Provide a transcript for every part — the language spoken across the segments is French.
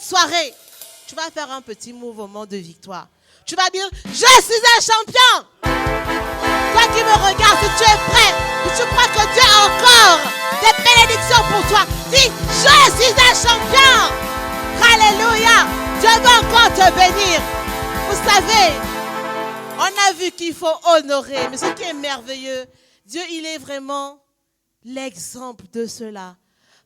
cette soirée, tu vas faire un petit mouvement de victoire. Tu vas dire, je suis un champion. Toi qui me regardes, si tu es prêt, si tu crois que Dieu a encore des bénédictions pour toi, dis, je suis un champion. Alléluia. Dieu va encore te bénir. Vous savez, on a vu qu'il faut honorer. Mais ce qui est merveilleux, Dieu, il est vraiment l'exemple de cela.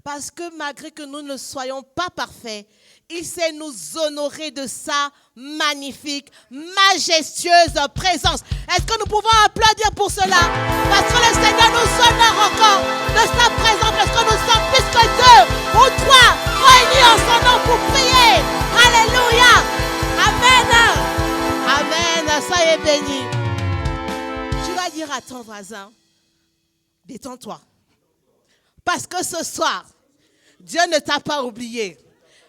Parce que malgré que nous ne soyons pas parfaits, il sait nous honorer de sa magnifique, majestueuse présence. Est-ce que nous pouvons applaudir pour cela? Parce que le Seigneur nous honore encore de sa présence. Parce que nous sommes plus que deux ou trois réunis en son nom pour prier. Alléluia. Amen. Amen. Soyez bénis. Tu vas dire à ton voisin, détends-toi. Parce que ce soir, Dieu ne t'a pas oublié.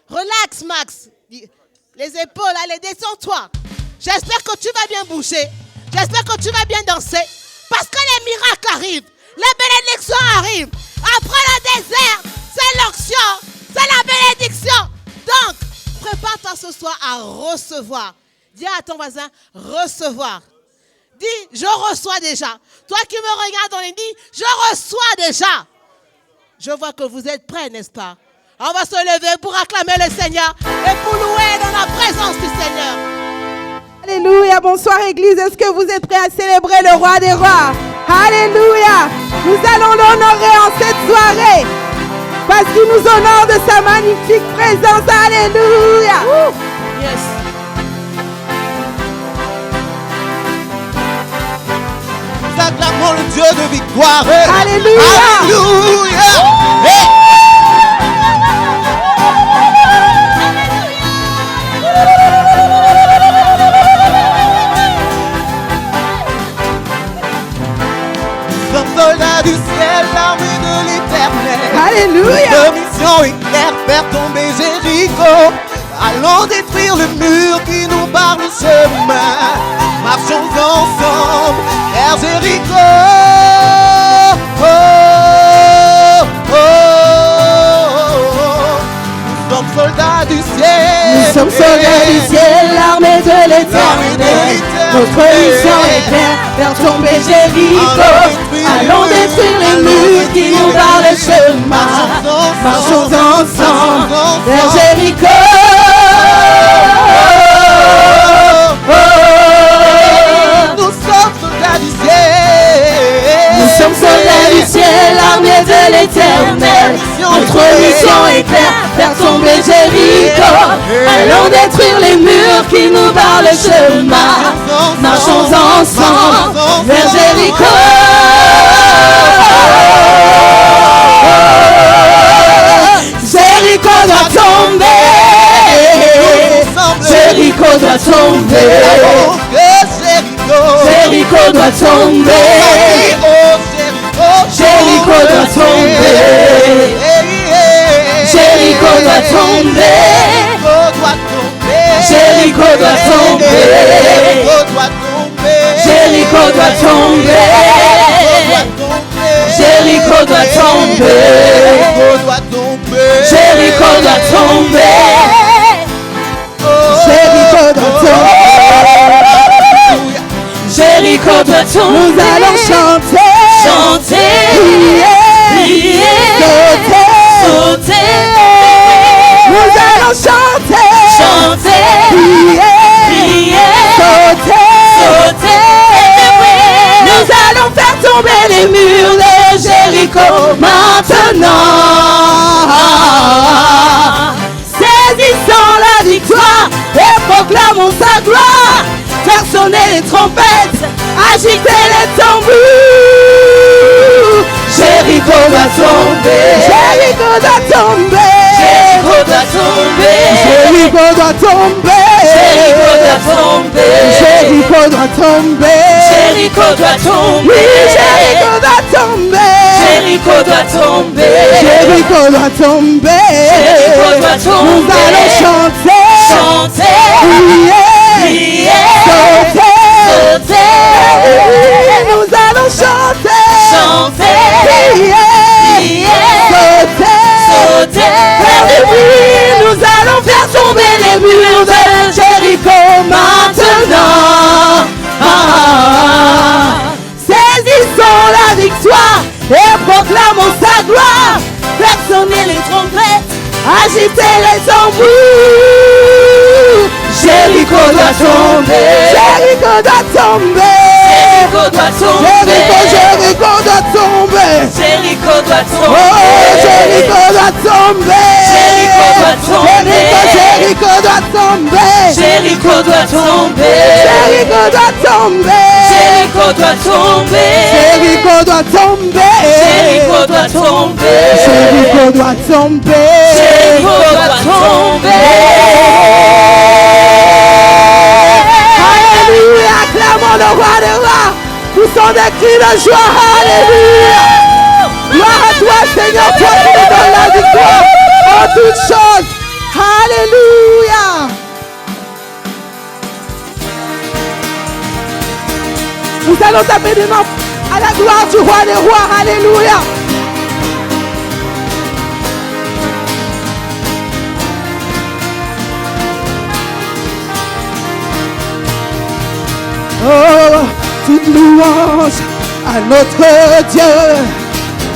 Relax, Max. Les épaules, allez, descends-toi. J'espère que tu vas bien bouger. J'espère que tu vas bien danser. Parce que les miracles arrivent. Les bénédictions arrivent. Après le désert, c'est l'onction. C'est la bénédiction. Donc, prépare-toi ce soir à recevoir. Dis à ton voisin, recevoir. Dis, je reçois déjà. Toi qui me regardes, on dit, je reçois déjà. Je vois que vous êtes prêts, n'est-ce pas? On va se lever pour acclamer le Seigneur et pour louer dans la présence du Seigneur. Alléluia, bonsoir Église. Est-ce que vous êtes prêts à célébrer le Roi des Rois? Alléluia. Nous allons l'honorer en cette soirée parce qu'il nous honore de sa magnifique présence. Alléluia. Yes. Nous acclamons le Dieu de victoire. Alléluia. Alléluia. Soldats du ciel, l'armée de l'éternel. Alléluia. Notre mission est claire, faire tomber Jéricho. Allons détruire le mur qui nous barre le chemin. Marchons ensemble vers Jéricho. Oh, oh, oh. Nous sommes soldats du ciel. Nous sommes soldats du ciel, l'armée de l'éternel. Notre mission est claire, faire tomber Jéricho. Allons détruire les murs qui nous barrent le chemin. Marchons ensemble vers Jéricho. Nous sommes soldats du ciel. Nous sommes soldats du ciel, l'armée de l'éternel. Notre mission est claire, faire tomber Jéricho. Allons détruire les murs qui nous barrent le chemin. Marchons ensemble vers Jéricho. Jéricho doit tomber. Jéricho doit tomber. Jéricho doit tomber. Jéricho doit tomber. Jéricho doit tomber. Jéricho doit tomber. Jéricho doit tomber. Jéricho doit tomber. Jéricho doit tomber. Jéricho doit tomber. Jéricho doit tomber. Nous allons chanter, chanter, prier, sauter, sauter. Nous allons chanter, chanter, prier, prier, sauter, sauter. Nous allons faire tomber les murs de Jéricho maintenant. Saisissons la victoire et proclamons sa gloire. Faire sonner les trompettes, agiter les tambours. Jéricho doit tomber. Jéricho doit tomber. Jéricho doit tomber. Jéricho doit tomber. Jéricho doit tomber. Jéricho doit tomber. Jéricho doit tomber. Oui, Jéricho doit tomber. Jéricho doit tomber. Jéricho doit tomber. Jéricho doit tomber. Nous allons chanter, chanter, prier, prier, sauter, sauter. Nous allons chanter, chanter, prier, prier, sauter, sauter. Nous allons faire murs de Jéricho maintenant. Saisissons la victoire et proclamons sa gloire. Faites sonner les trompettes, agitez les tambours. Jéricho doit tomber. Jéricho doit tomber. Jéricho doit tomber. Jéricho doit tomber. Jéricho doit tomber. Oh, Jéricho doit tomber. Jéricho doit tomber. Jéricho doit tomber. Jéricho doit tomber. Jéricho doit tomber. Jéricho doit tomber. Jéricho doit tomber. Jéricho doit tomber. Jéricho doit tomber. Jéricho doit tomber. Alléluia, acclamons le roi des rois. Poussons des cris de joie. Alléluia. Gloire à toi, Seigneur, toi qui nous donnes la victoire en toutes choses. Alléluia. Nous allons taper des mains à la gloire du roi des rois. Alléluia. Oh, toute louange à notre Dieu,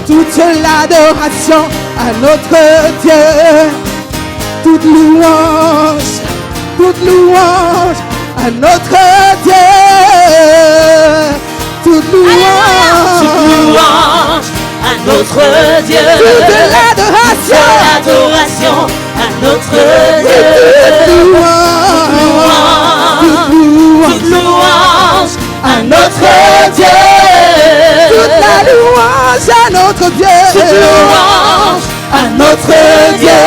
toute l'adoration à notre Dieu, toute louange à notre Dieu, toute louange à notre Dieu, toute l'adoration à notre Dieu, toute louange à notre Dieu, toute la louange à notre Dieu, toute louange à notre Dieu,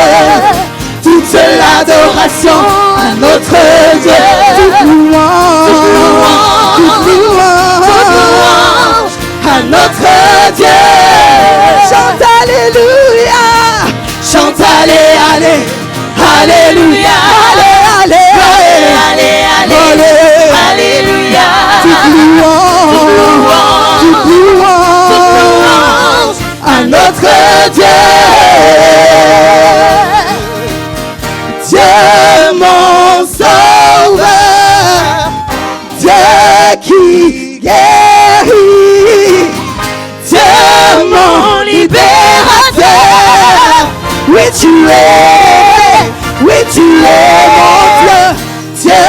toute l'adoration à notre Dieu, toute louange à notre Dieu. Chante alléluia, chante allez, allez, alléluia, allez, allez, allez, allez, alléluia. Toute louange à notre Dieu. Dieu mon sauveur, Dieu qui guérit, Dieu mon libérateur. Oui tu es mon Dieu, Dieu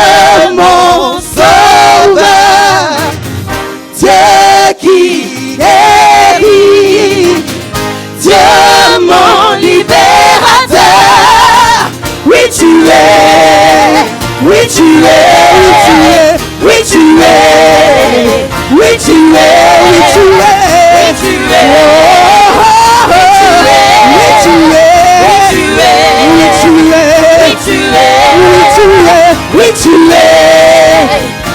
mon sauveur, Dieu qui guérit, Dieu mon libérateur. Oui tu es, oui tu es, oui tu es, oui tu es, oui tu es, oui tu es, oui tu es, oui tu es,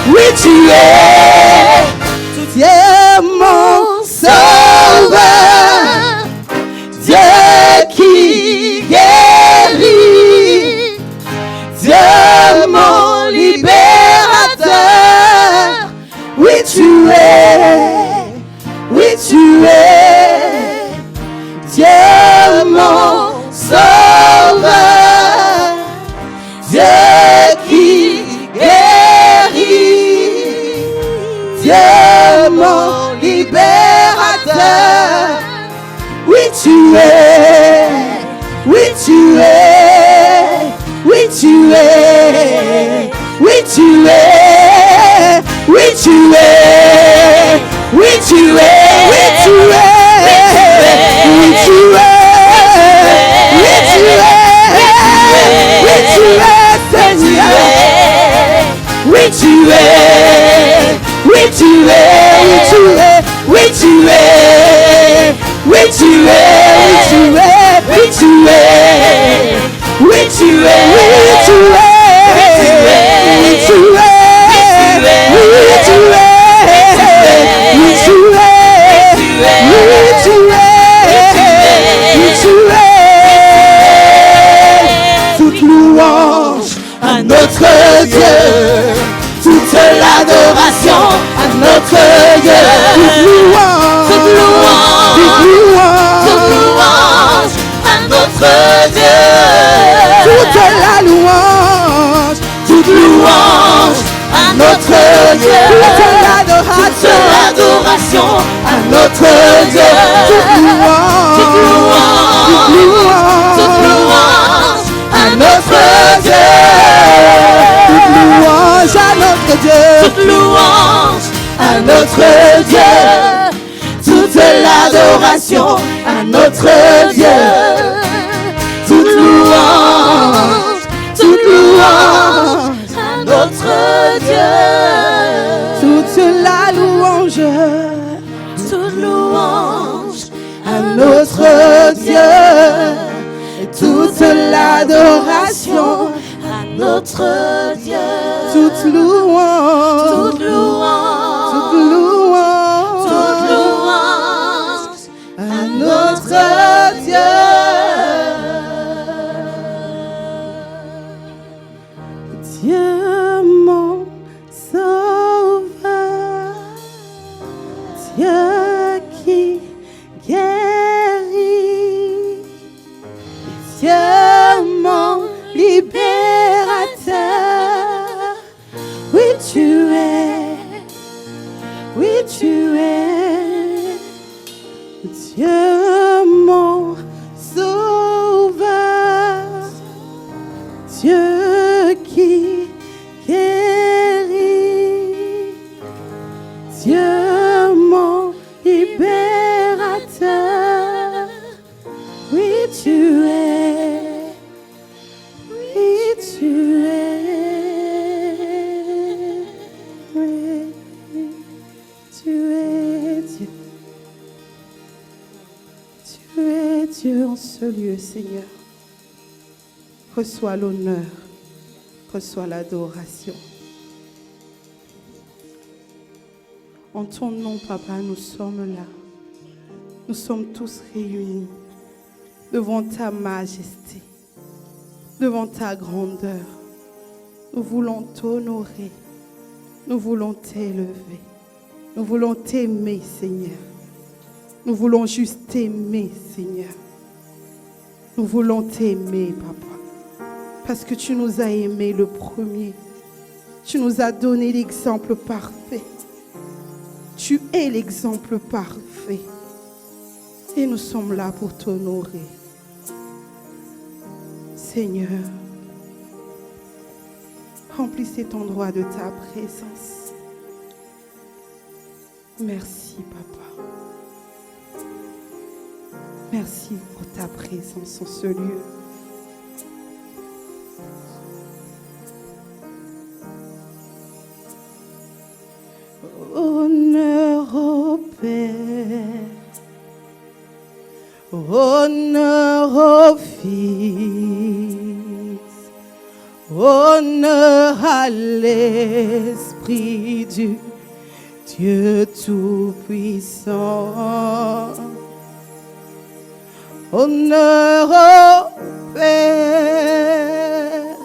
oui tu es, Dieu mon sauveur, Dieu qui guérit, Dieu mon libérateur. Oui tu es, Dieu mon sauveur, Dieu qui guérit, Dieu mon libérateur. Oui tu es, oui tu es, oui tu es, oui tu es, oui tu es, oui tu es, oui tu es, oui tu es, oui tu es, oui tu es, Seigneur. Oui tu es, oui tu es, oui tu es, oui tu es, oui tu es, oui tu es, oui tu es, oui tu es, oui tu es, toute louange à notre Dieu, toute l'adoration à notre Dieu, toute louange à notre Dieu, toute la louange Dieu. Toute l'adoration à notre Dieu. Toute louange à notre Dieu. Toute louange à notre Dieu. Toute louange à notre Dieu. Toute l'adoration à notre Dieu. Toute louange à notre Dieu. Toute la louange à notre Dieu. Et toute l'adoration à notre Dieu. Toute louange à notre Dieu. Dieu mon sauveur, Dieu qui guérit, Dieu mon libérateur. Oui tu es, Dieu mon sauveur, Dieu qui guérit, Dieu mon libérateur. Oui tu es, oui tu es, oui tu es Dieu. Tu es Dieu en ce lieu, Seigneur. Reçois l'honneur, reçois l'adoration. En ton nom, Papa, nous sommes là. Nous sommes tous réunis devant ta majesté, devant ta grandeur. Nous voulons t'honorer, nous voulons t'élever, nous voulons t'aimer, Seigneur. Nous voulons juste t'aimer, Seigneur. Nous voulons t'aimer, Papa. Parce que tu nous as aimés le premier. Tu nous as donné l'exemple parfait. Tu es l'exemple parfait. Et nous sommes là pour t'honorer. Seigneur, remplis cet endroit de ta présence. Merci, Papa. Merci pour ta présence en ce lieu. Honneur au Père, honneur au Fils, honneur à l'Esprit du Dieu Tout-Puissant. Honneur au Père,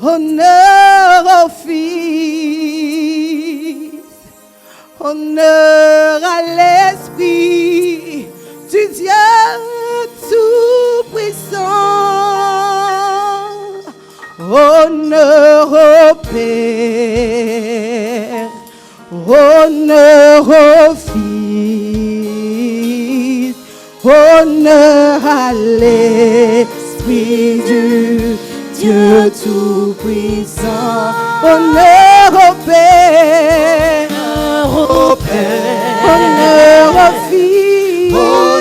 honneur au Fils, honneur à l'Esprit du Dieu Tout-Puissant. Honneur au Père, honneur au Fils, honneur à l'Esprit du Dieu Tout-Puissant. Honneur au Père, honneur au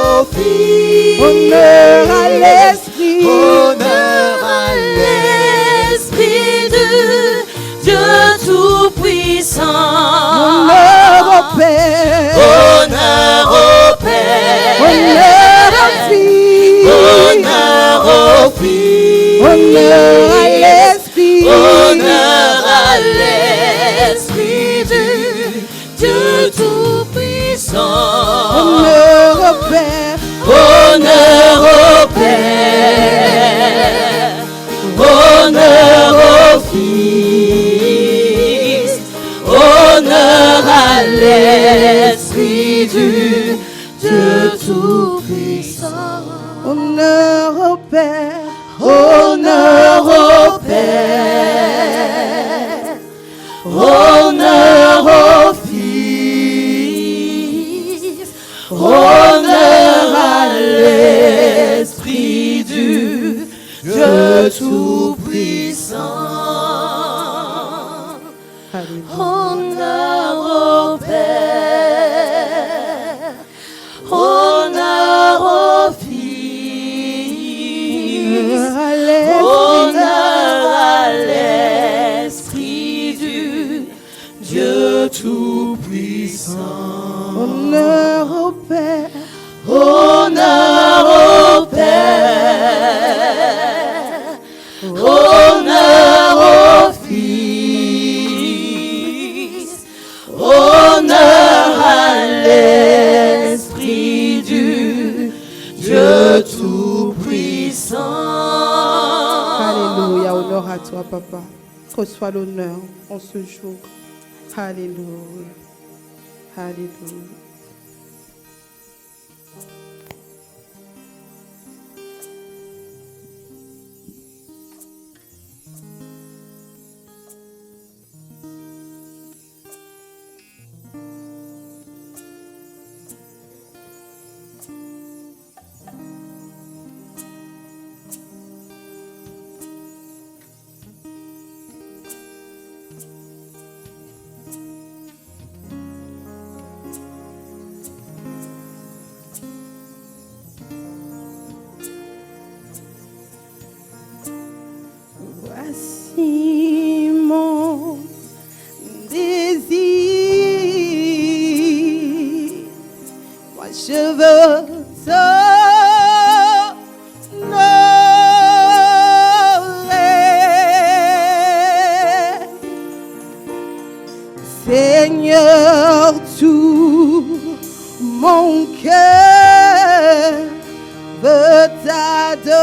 Fils, honneur à l'Esprit, du Dieu Tout-Puissant. honneur au Père, Honneur au Père, honneur au Fils, honneur à l'Esprit, honneur à l'Esprit du Dieu Tout-Puissant. honneur au Père, Honneur au Père, honneur au Fils, honneur à l'Esprit du Dieu Tout-Puissant. honneur au Père, Honneur au Père, Dieu tout-puissant. Honneur au Père, honneur au Fils, honneur à l'Esprit du Dieu tout-puissant. Honneur au Père, honneur au Père, honneur au Fils, honneur à l'Esprit du Dieu tout-puissant. Alléluia, honneur à toi, Papa. Reçois l'honneur en ce jour. Alléluia. Alléluia. Voici mon désir, moi je veux t'honorer, Seigneur, tout mon cœur veut t'adorer.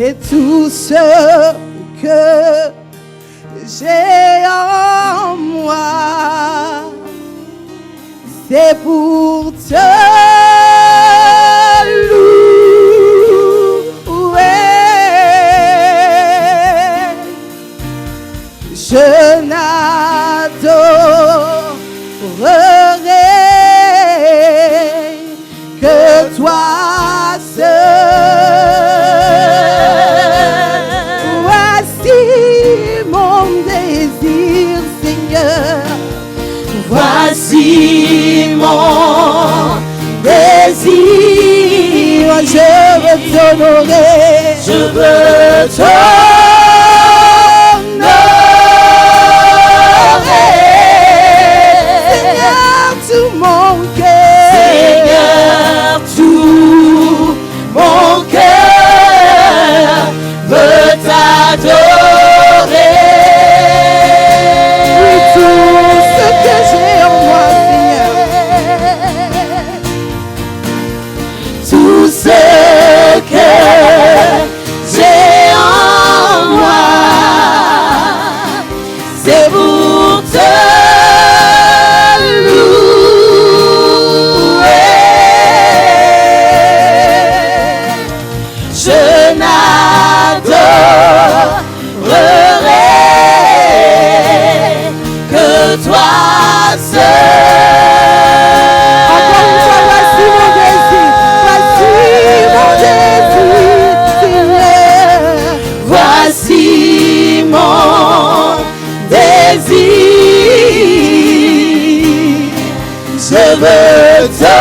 Et tout ce que j'ai en moi, c'est pour te louer. Je n'adorerai que toi seul. Voici mon désir, Seigneur. Voici mon désir. Je veux t'honorer. Je veux t'honorer. Seigneur, tout mon cœur. Seigneur, tout mon cœur veut t'adorer. Oui, tout ce que j'ai en moi, Seigneur. Tout ce que j'ai en moi, c'est pour te louer. Je n'adorerai que toi seul. Encore une fois, voici mon désir. Voici mon désir, Seigneur. Voici mon désir. Je veux t'honorer.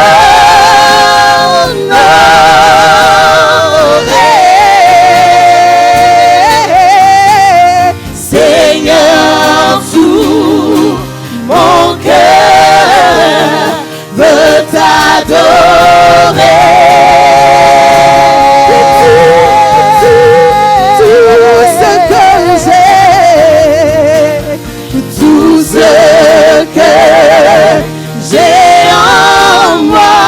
Seigneur, tout mon cœur veut t'adorer. Tout ce que j'ai, Tout ce que j'ai en moi,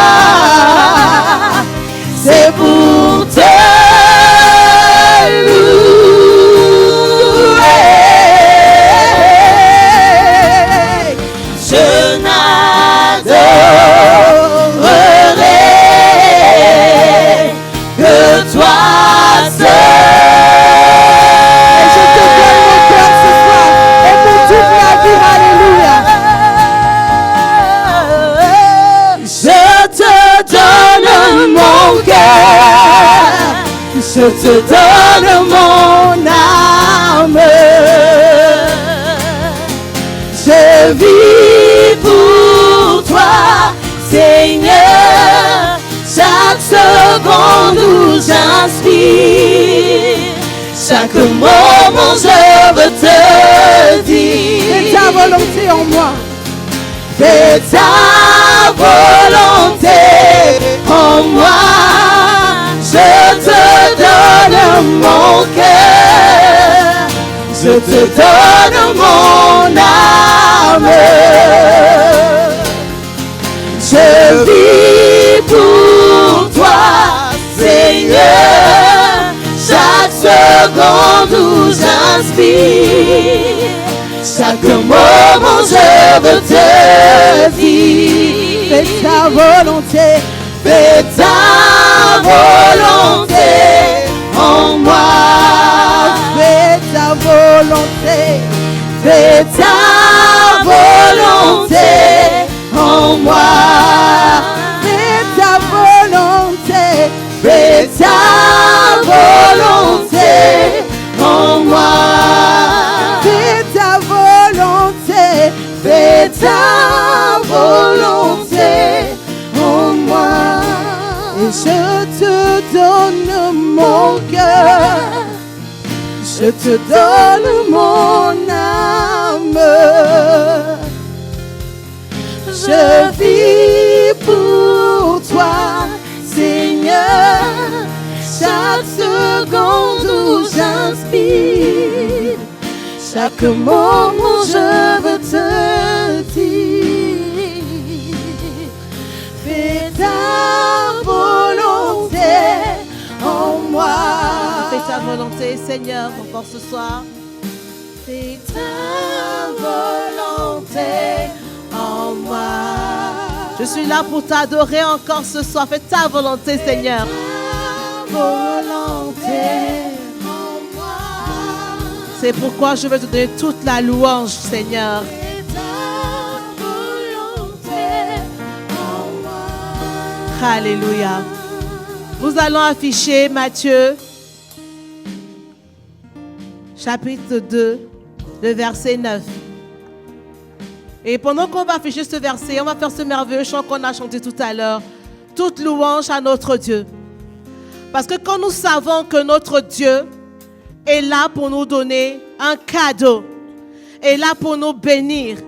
je te donne mon âme. Je vis pour toi, Seigneur, chaque seconde où j'inspire, chaque moment je veux te dire. Fais ta volonté en moi. Fais ta volonté en moi. Je te donne mon cœur, je te donne mon âme. Je vis pour toi, Seigneur, chaque seconde où j'inspire, chaque moment je veux te dire. Fais ta volonté. Fais ta volonté en moi. Fais ta volonté. Fais ta volonté en moi. Fais ta volonté. Fais ta volonté en moi. Fais ta volonté. Fais ta volonté en moi. Et je te donne mon cœur. Je te donne mon âme. Je vis pour toi, Seigneur, chaque seconde où j'inspire, chaque moment je veux te dire. Fais ta volonté en moi. Fais ta volonté, Seigneur, encore ce soir. Fais ta volonté en moi. Je suis là pour t'adorer encore ce soir. Fais ta volonté, Seigneur. Ta volonté en moi. C'est pourquoi je veux te donner toute la louange, Seigneur. Fais ta volonté en moi. Alléluia. Nous allons afficher Matthieu, chapitre 2, le verset 9. Et pendant qu'on va afficher ce verset, on va faire ce merveilleux chant qu'on a chanté tout à l'heure. Toute louange à notre Dieu. Parce que quand nous savons que notre Dieu est là pour nous donner un cadeau, est là pour nous bénir,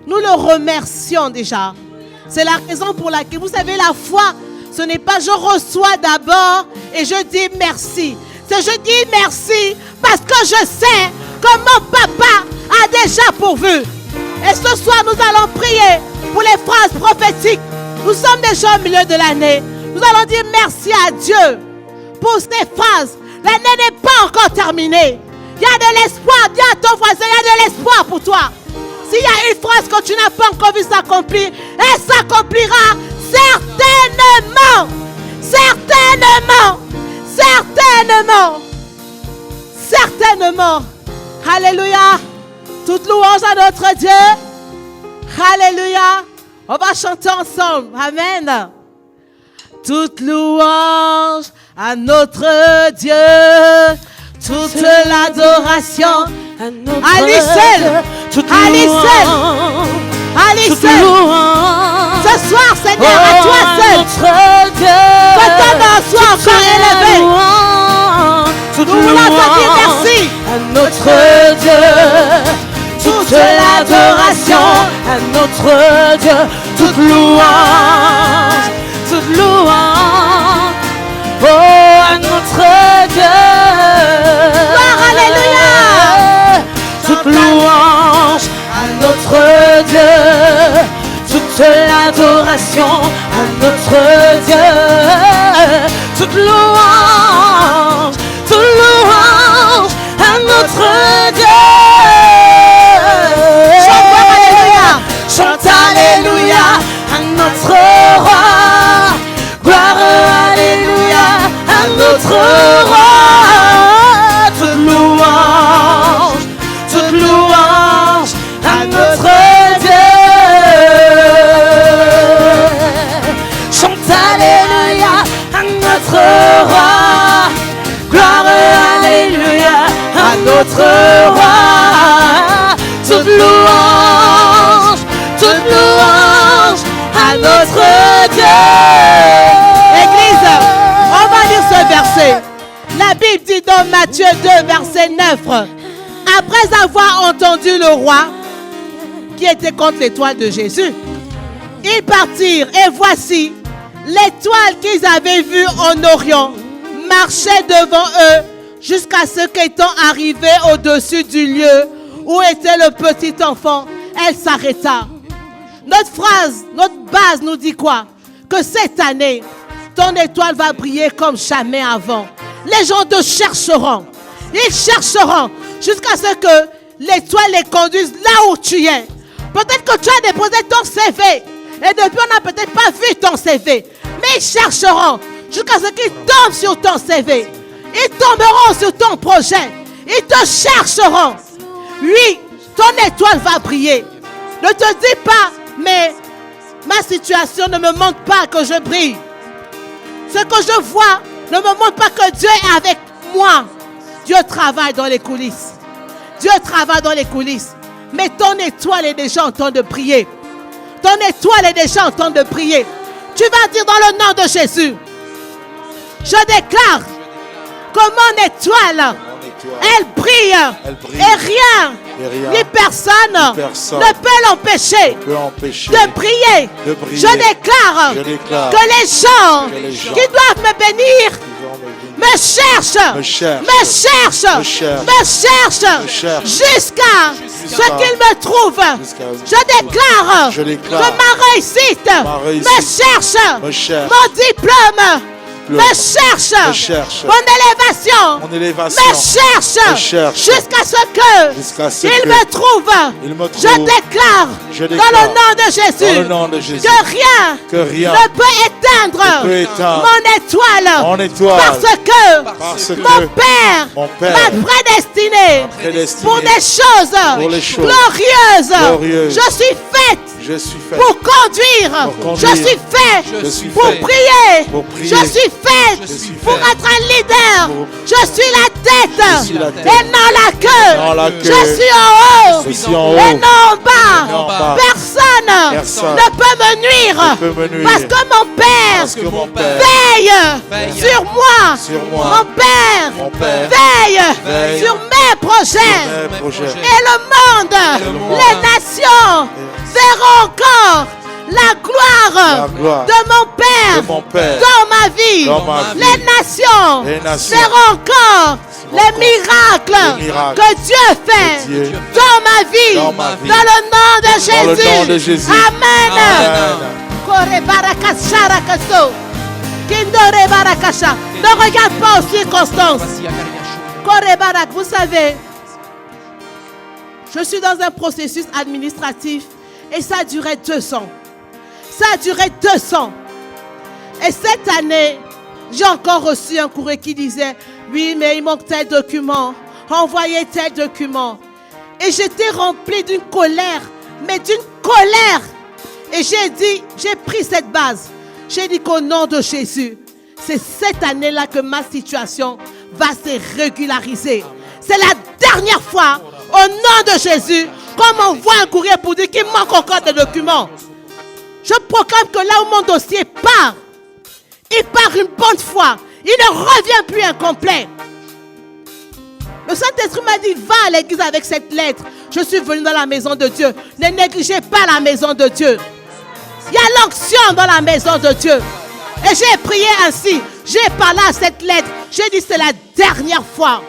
nous le remercions déjà. C'est la raison pour laquelle, vous savez, la foi, ce n'est pas je reçois d'abord et je dis merci. C'est je dis merci parce que je sais que mon papa a déjà pourvu. Et ce soir, nous allons prier pour les phrases prophétiques. Nous sommes déjà au milieu de l'année. Nous allons dire merci à Dieu pour ces phrases. L'année n'est pas encore terminée. Il y a de l'espoir. Dis à ton voisin, il y a de l'espoir pour toi. S'il y a une phrase que tu n'as pas encore vu s'accomplir, elle s'accomplira certainement. Certainement. Certainement. Certainement. Alléluia. Toute louange à notre Dieu. Alléluia. On va chanter ensemble. Amen. Toute louange à notre Dieu. Toute l'adoration à lui seul. À lui seul. À lui seul. Ce soir, Seigneur, à toi seul. Que ton nom soit encore élevé. Nous voulons te dire merci. À notre Dieu. Toute l'adoration à notre Dieu, toute louange, oh à notre Dieu. Gloire, alléluia. Toute louange à notre Dieu, toute l'adoration à notre Dieu, toute louange à notre Dieu. Chante alléluia à notre roi. Gloire alléluia à notre roi. Toute louange à notre Dieu. Chante alléluia à notre roi. Gloire roi. Toute louange à notre Dieu. Église, on va lire ce verset. La Bible dit dans Matthieu 2, verset 9. Après avoir entendu le roi qui était contre l'étoile de Jésus, ils partirent et voici l'étoile qu'ils avaient vue en Orient marchait devant eux jusqu'à ce qu'étant arrivée au-dessus du lieu où était le petit enfant, elle s'arrêta. Notre phrase, notre base nous dit quoi? Que cette année, ton étoile va briller comme jamais avant. Les gens te chercheront. Ils chercheront jusqu'à ce que l'étoile les conduise là où tu es. Peut-être que tu as déposé ton CV et depuis on n'a peut-être pas vu ton CV. Mais ils chercheront jusqu'à ce qu'ils tombent sur ton CV. Ils tomberont sur ton projet. Ils te chercheront. Oui, ton étoile va briller. Ne te dis pas, mais ma situation ne me montre pas que je brille. Ce que je vois ne me montre pas que Dieu est avec moi. Dieu travaille dans les coulisses. Dieu travaille dans les coulisses. Mais ton étoile est déjà en train de briller. Ton étoile est déjà en train de briller. Tu vas dire dans le nom de Jésus. Je déclare que mon étoile, elle brille. Et rien, ni personne ne peut l'empêcher de briller. Je déclare que les gens qui doivent me bénir me cherchent jusqu'à ce qu'ils me trouvent. Je déclare que ma réussite me cherche. Mon diplôme me cherche. Mon élévation me cherche jusqu'à ce qu'il me trouve. Je déclare dans le nom de Jésus que rien ne peut éteindre mon étoile parce que mon Père m'a prédestiné pour des choses glorieuses. Je suis faite pour conduire. Je suis faite pour prier. Je suis faite pour être un leader. Je suis la tête et non la queue. Je suis en haut et non en bas. Personne ne peut me nuire parce que mon Père veille sur moi. Mon Père veille sur mes projets. Et le monde, les nations verront encore la gloire de mon Père dans ma vie. Les nations verront encore les miracles que Dieu fait dans ma vie. Dans le nom de Jésus. Amen. Ne regarde pas aux circonstances. Vous savez, je suis dans un processus administratif et ça a duré 2 ans. Ça a duré 2 ans. Et cette année, j'ai encore reçu un courrier qui disait « Oui, mais il manque tel document. Envoyez tel document. » Et j'étais remplie d'une colère. Mais d'une colère. Et j'ai pris cette base. J'ai dit qu'au nom de Jésus, c'est cette année-là que ma situation va se régulariser. C'est la dernière fois, au nom de Jésus, qu'on m'envoie un courrier pour dire qu'il manque encore des documents. Je proclame que là où mon dossier part, il part une bonne fois. Il ne revient plus incomplet. Le Saint-Esprit m'a dit, va à l'église avec cette lettre. Je suis venu dans la maison de Dieu. Ne négligez pas la maison de Dieu. Il y a l'onction dans la maison de Dieu. Et j'ai prié ainsi. J'ai parlé à cette lettre. J'ai dit, c'est la dernière fois.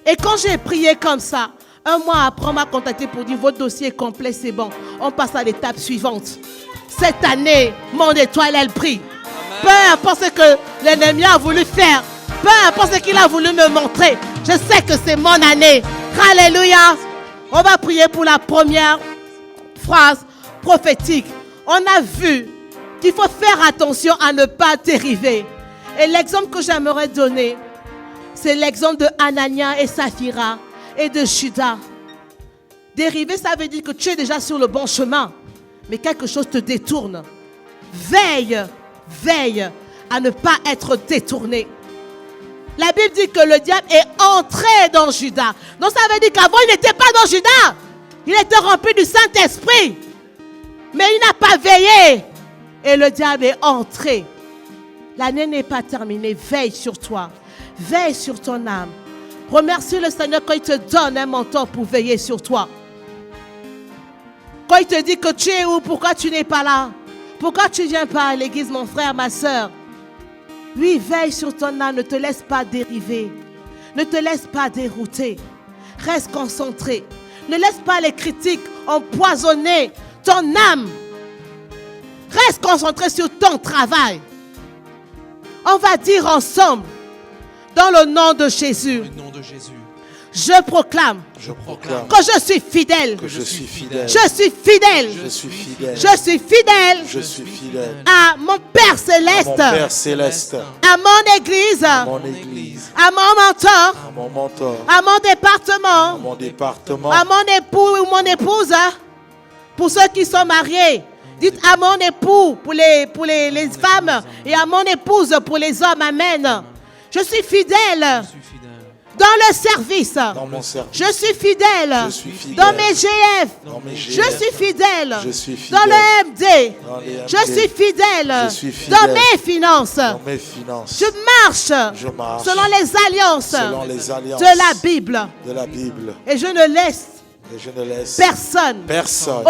Et quand j'ai prié comme ça, 1 mois après, on m'a contacté pour dire, votre dossier est complet, c'est bon. On passe à l'étape suivante. Cette année, mon étoile, elle brille. Peu importe ce que l'ennemi a voulu faire, peu importe ce qu'il a voulu me montrer, je sais que c'est mon année. Alléluia. On va prier pour la première phrase prophétique. On a vu qu'il faut faire attention à ne pas dériver. Et l'exemple que j'aimerais donner, c'est l'exemple de Anania et Saphira et de Judas. Dériver, ça veut dire que tu es déjà sur le bon chemin, mais quelque chose te détourne. Veille à ne pas être détourné. La Bible dit que le diable est entré dans Judas. Donc ça veut dire qu'avant, il n'était pas dans Judas. Il était rempli du Saint-Esprit. Mais il n'a pas veillé. Et le diable est entré. L'année n'est pas terminée. Veille sur toi. Veille sur ton âme. Remercie le Seigneur quand il te donne un mentor pour veiller sur toi. Quand il te dit que tu es où, pourquoi tu n'es pas là? Pourquoi tu ne viens pas à l'église, mon frère, ma soeur? Oui, veille sur ton âme, ne te laisse pas dériver. Ne te laisse pas dérouter. Reste concentré. Ne laisse pas les critiques empoisonner ton âme. Reste concentré sur ton travail. On va dire ensemble, dans le nom de Jésus. Au nom de Jésus. Je proclame que je suis fidèle. Que je suis fidèle. Je suis fidèle. Je suis fidèle. Je suis fidèle. Je suis fidèle. À mon Père céleste. À mon Père céleste. À mon église. À mon église. À mon mentor. À mon mentor. À mon département. À mon département. À mon époux ou mon épouse. Pour ceux qui sont mariés. Dites à mon époux pour les femmes et à mon épouse pour les hommes. Amen. Je suis fidèle. Dans le service. Dans mon service. Je suis fidèle. Je suis fidèle. Dans mes GF. Dans mes GF. Je suis fidèle. Je suis fidèle. Dans le MD. Dans les MD. Je suis fidèle. Je suis fidèle. Dans mes finances. Dans mes finances. Je marche. Je marche. Selon les alliances. Selon les alliances. De la Bible. De la Bible. Et je ne laisse Et je ne laisse personne.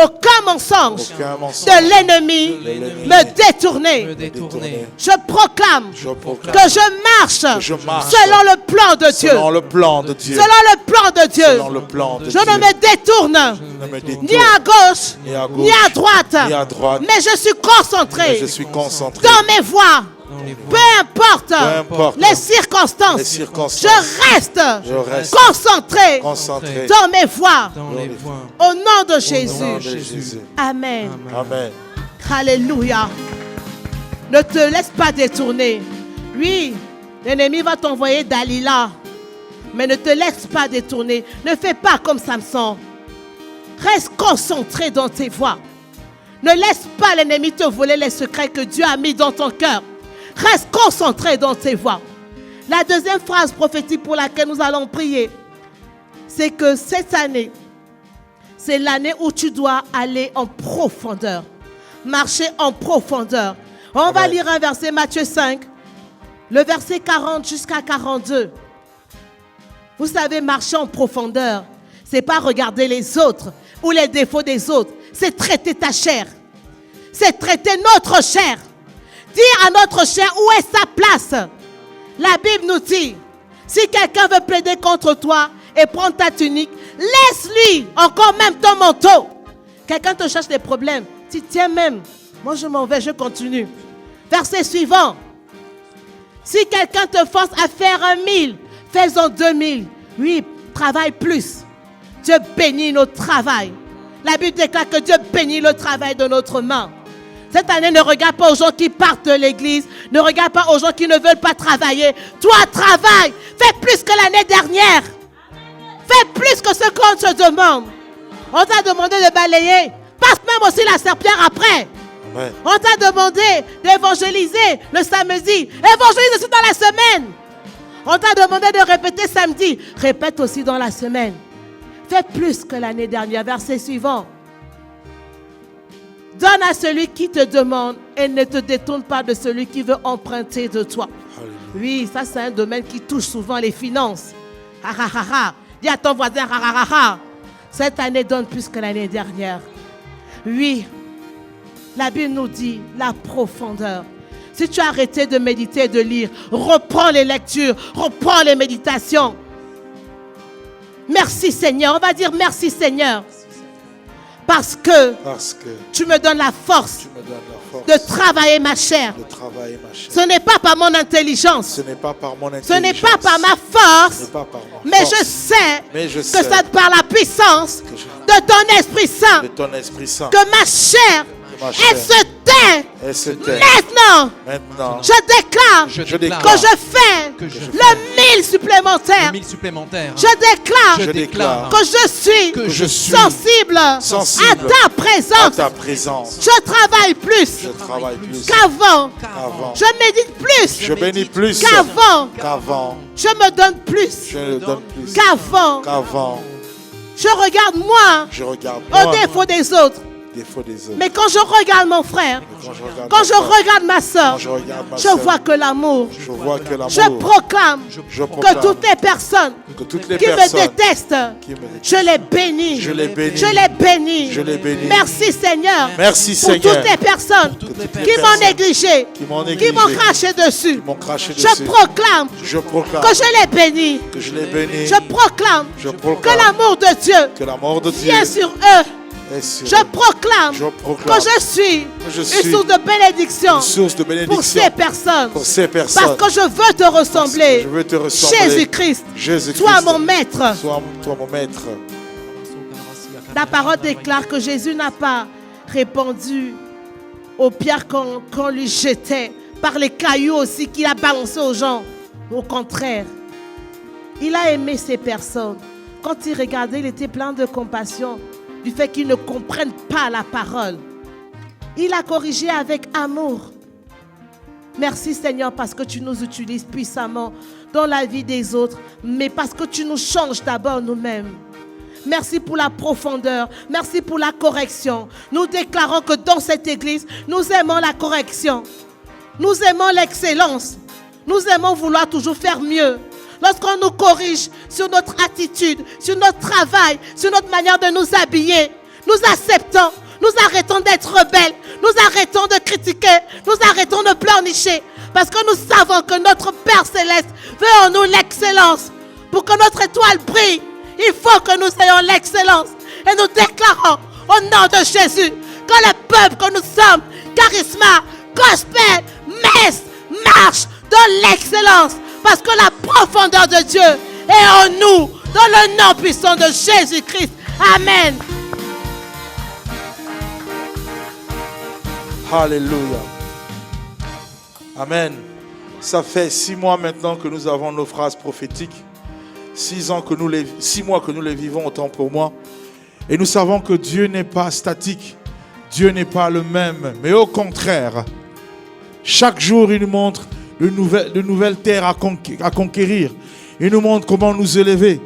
Aucun mensonge. mensonge De l'ennemi me détourner. détourné. Je proclame Je proclame que je marche, je marche selon le plan de Dieu. selon le plan de Dieu. Selon le plan de Dieu. Selon le plan de Je Dieu. ne me détourne Ne me détourne ni à gauche, ni à gauche, ni à droite. ni à droite. Mais je suis concentré Mais je suis concentré dans mes voies. Peu importe les circonstances. les circonstances. Je reste reste concentré concentré dans mes voies. dans les voies. Au nom de Au nom Jésus. de Jésus. Amen. Amen. Alléluia. Ne te laisse pas détourner. Oui, l'ennemi va t'envoyer Dalila. Mais ne te laisse pas détourner. Ne fais pas comme Samson. Reste concentré dans tes voies. Ne laisse pas l'ennemi te voler les secrets que Dieu a mis dans ton cœur. Reste concentré dans tes voies. La deuxième phrase prophétique pour laquelle nous allons prier, c'est que cette année, c'est l'année où tu dois aller en profondeur. Marcher en profondeur. On va lire un verset, Matthieu 5, le verset 40 jusqu'à 42. Vous savez, marcher en profondeur, c'est pas regarder les autres ou les défauts des autres. C'est traiter ta chair. C'est traiter notre chair. Dire à notre chair où est sa place. La Bible nous dit, si quelqu'un veut plaider contre toi et prendre ta tunique, laisse-lui encore même ton manteau. Quelqu'un te cherche des problèmes. Tu tiens même. Moi je m'en vais, je continue. Verset suivant. Si quelqu'un te force à faire 1000, fais-en 2000. Oui, travaille plus. Dieu bénit notre travail. La Bible déclare que Dieu bénit le travail de notre main. Cette année, ne regarde pas aux gens qui partent de l'église. Ne regarde pas aux gens qui ne veulent pas travailler. Toi, travaille. Fais plus que l'année dernière. Fais plus que ce qu'on te demande. On t'a demandé de balayer. Passe même aussi la serpillère après. Amen. On t'a demandé d'évangéliser le samedi. Évangélise aussi dans la semaine. On t'a demandé de répéter samedi. Répète aussi dans la semaine. Fais plus que l'année dernière. Verset suivant. Donne à celui qui te demande et ne te détourne pas de celui qui veut emprunter de toi. Alléluia. Oui, ça c'est un domaine qui touche souvent les finances. Ha, ha, ha, ha. Dis à ton voisin, ha, ha, ha, ha. Cette année donne plus que l'année dernière. Oui, la Bible nous dit la profondeur. Si tu as arrêté de méditer et de lire, reprends les lectures, reprends les méditations. Merci Seigneur. On va dire merci Seigneur. Parce que tu me donnes la force de travailler ma chair. Ce n'est pas par mon intelligence. Ce n'est pas par ma force. Mais je sais que c'est par la puissance de ton Esprit Saint que ma chair, elle se tait. Maintenant, je déclare que je fais le 1000 supplémentaire. Je déclare que je suis sensible à ta présence. Je travaille plus qu'avant. Je médite plus qu'avant. Je me donne plus qu'avant. Je regarde moi au défaut des autres. Mais quand je regarde mon frère, quand je regarde ma soeur, je vois que l'amour, je proclame que toutes les personnes qui me détestent, je les bénis. Je les bénis. Merci Seigneur pour toutes les personnes qui m'ont négligé, qui m'ont craché dessus. Je proclame que je les bénis. Je proclame que l'amour de Dieu vient sur eux. Je proclame que je suis une source de bénédiction pour ces personnes. Parce que je veux te ressembler. Jésus-Christ, sois mon maître. La parole déclare que Jésus n'a pas répondu aux pierres qu'on lui jetait, par les cailloux aussi qu'il a balancés aux gens. Au contraire, il a aimé ces personnes. Quand il regardait, il était plein de compassion du fait qu'ils ne comprennent pas la parole. Il a corrigé avec amour. Merci Seigneur parce que tu nous utilises puissamment dans la vie des autres, mais parce que tu nous changes d'abord nous-mêmes. Merci pour la profondeur. Merci pour la correction. Nous déclarons que dans cette église, nous aimons la correction. Nous aimons l'excellence. Nous aimons vouloir toujours faire mieux. Lorsqu'on nous corrige sur notre attitude, sur notre travail, sur notre manière de nous habiller, nous acceptons, nous arrêtons d'être rebelles, nous arrêtons de critiquer, nous arrêtons de pleurnicher. Parce que nous savons que notre Père Céleste veut en nous l'excellence. Pour que notre étoile brille, il faut que nous ayons l'excellence. Et nous déclarons au nom de Jésus que le peuple que nous sommes, Charisma, Gospel, Messe, marche dans l'excellence. Parce que la profondeur de Dieu est en nous, dans le nom puissant de Jésus-Christ. Amen. Alléluia. Amen. Ça fait 6 mois maintenant que nous avons nos phrases prophétiques. 6 mois que nous les vivons, autant pour moi. Et nous savons que Dieu n'est pas statique. Dieu n'est pas le même. Mais au contraire, chaque jour, il nous montre de nouvelles terres à conquérir. Il nous montre comment nous élever.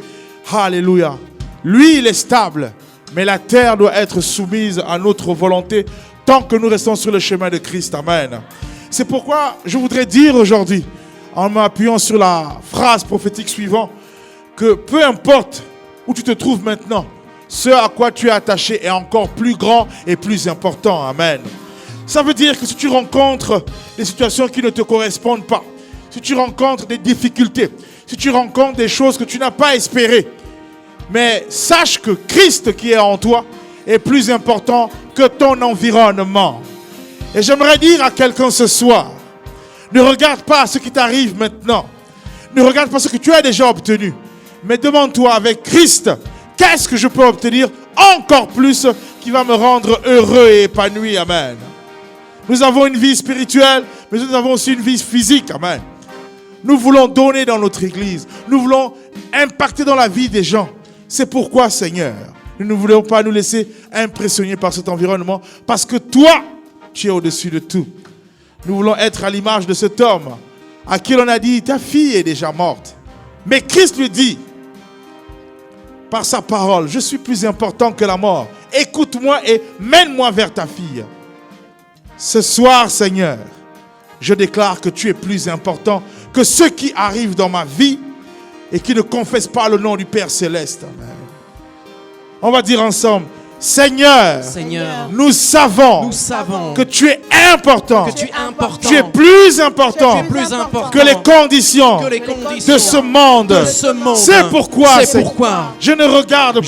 Alléluia. Lui, il est stable, mais la terre doit être soumise à notre volonté tant que nous restons sur le chemin de Christ. Amen. C'est pourquoi je voudrais dire aujourd'hui, en m'appuyant sur la phrase prophétique suivante, que peu importe où tu te trouves maintenant, ce à quoi tu es attaché est encore plus grand et plus important. Amen. Ça veut dire que si tu rencontres des situations qui ne te correspondent pas, si tu rencontres des difficultés, si tu rencontres des choses que tu n'as pas espérées, mais sache que Christ qui est en toi est plus important que ton environnement. Et j'aimerais dire à quelqu'un ce soir, ne regarde pas ce qui t'arrive maintenant, ne regarde pas ce que tu as déjà obtenu, mais demande-toi avec Christ, qu'est-ce que je peux obtenir encore plus qui va me rendre heureux et épanoui. Amen. Nous avons une vie spirituelle, mais nous avons aussi une vie physique. Amen. Nous voulons donner dans notre église. Nous voulons impacter dans la vie des gens. C'est pourquoi, Seigneur, nous ne voulons pas nous laisser impressionner par cet environnement, parce que toi, tu es au-dessus de tout. Nous voulons être à l'image de cet homme à qui l'on a dit, ta fille est déjà morte. Mais Christ lui dit, par sa parole, je suis plus important que la mort. Écoute-moi et mène-moi vers ta fille. Ce soir, Seigneur, je déclare que tu es plus important que ceux qui arrivent dans ma vie et qui ne confessent pas le nom du Père Céleste. Amen. On va dire ensemble, Seigneur, nous savons que tu es important, tu es plus important que les conditions de ce monde. C'est pourquoi je ne regarde